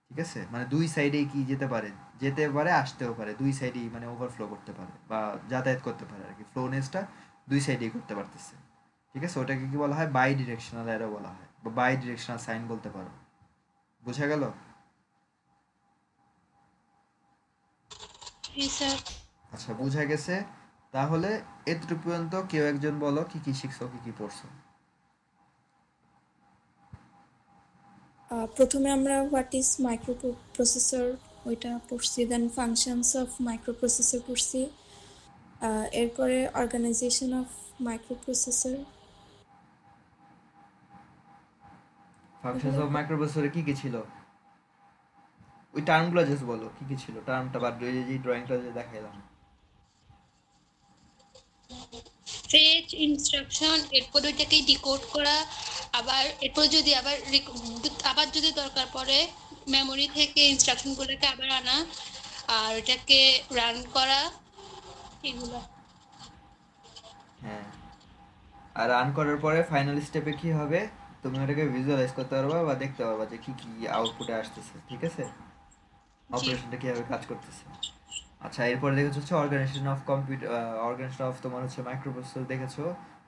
A: ঠিক আছে, মানে দুই সাইডেই কি যেতে পারে আসতেও পারে, দুই সাইডেই মানে ওভারফ্লো করতে পারে বা যাতায়াত করতে পারে আর কি, ফ্লোনেসটা দুই সাইডেই করতে পারতেছে। ঠিক আছে, ওটাকে কি বলা হয়? বাই ডিরেকশনাল অ্যারো বলা হয়, বা বাই ডিরেকশনাল সাইন বলতে পারো। বোঝা গেল?
D: জি স্যার।
A: আচ্ছা, বুঝা গেছে। তাহলে এতটুকু পর্যন্ত কেউ একজন বলো কি কি শিখছো, কি কি পড়ছো।
D: প্রথমে আমরা হোয়াট ইজ মাইক্রো প্রসেসর ওইটা পড়ছি, then functions of microprocessor পড়ছি, এরপরে organisation of microprocessor.
A: Functions of মাইক্রোপ্রসেসরে কি কি ছিল, ওই টার্মগুলো জাস্ট বলো কি কি ছিল, টার্মটা বাদ দিয়ে যে ড্রয়িংটা যে দেখাইলাম।
E: ফেচ ইনস্ট্রাকশন, এরপর ওইটাকে ডিকোড করা, আবার এরপর যদি আবার যদি দরকার পড়ে মেমোরি থেকে ইনস্ট্রাকশনগুলোকে আবার আনা, আর এটাকে রান করা, এগুলো।
A: হ্যাঁ, আর রান করার পরে ফাইনাল স্টেপে কি হবে, তুমি ওটাকে ভিজুয়ালাইজ করতে পারবা বা দেখতে পারবা যে কি কি আউটপুটে আসতেছে, ঠিক আছে,
E: জি
A: অপারেশনটা কিভাবে কাজ করতেছে। আচ্ছা, এরপরে দেখেছো হচ্ছে organisation of computer, organisation of তোমার হচ্ছে মাইক্রোপ্রসেসর দেখেছো,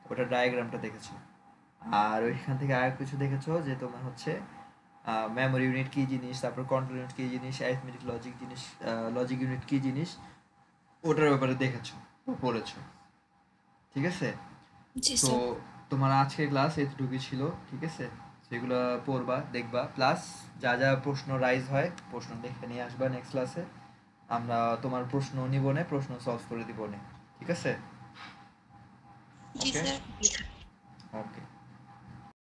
A: ওটা ডায়াগ্রামটা দেখেছো। আর ওইখান থেকে আর কিছু দেখেছো যে তোমার হচ্ছে মেমোরি ইউনিট কি জিনিস, তারপর কন্ট্রোল ইউনিট কি জিনিস, অ্যারিথমেটিক লজিক জিনিস, লজিক ইউনিট কি জিনিস, ওটার ব্যাপারে দেখেছো, পড়েছো, ঠিক আছে।
D: জি
A: তো
D: স্যার।
A: তোমার আজকের ক্লাস এতটুকুই ছিল, ঠিক আছে, সেগুলো পড়বা দেখবা, প্লাস যা যা প্রশ্ন রাইজ হয় প্রশ্ন দেখে নিয়ে আসবা নেক্সট ক্লাসে, আমরা তোমার প্রশ্ন নিব নে, প্রশ্ন সলভ করে দিব নে, ঠিক আছে।
E: জি
A: ওকে,
E: স্যার।
A: ওকে।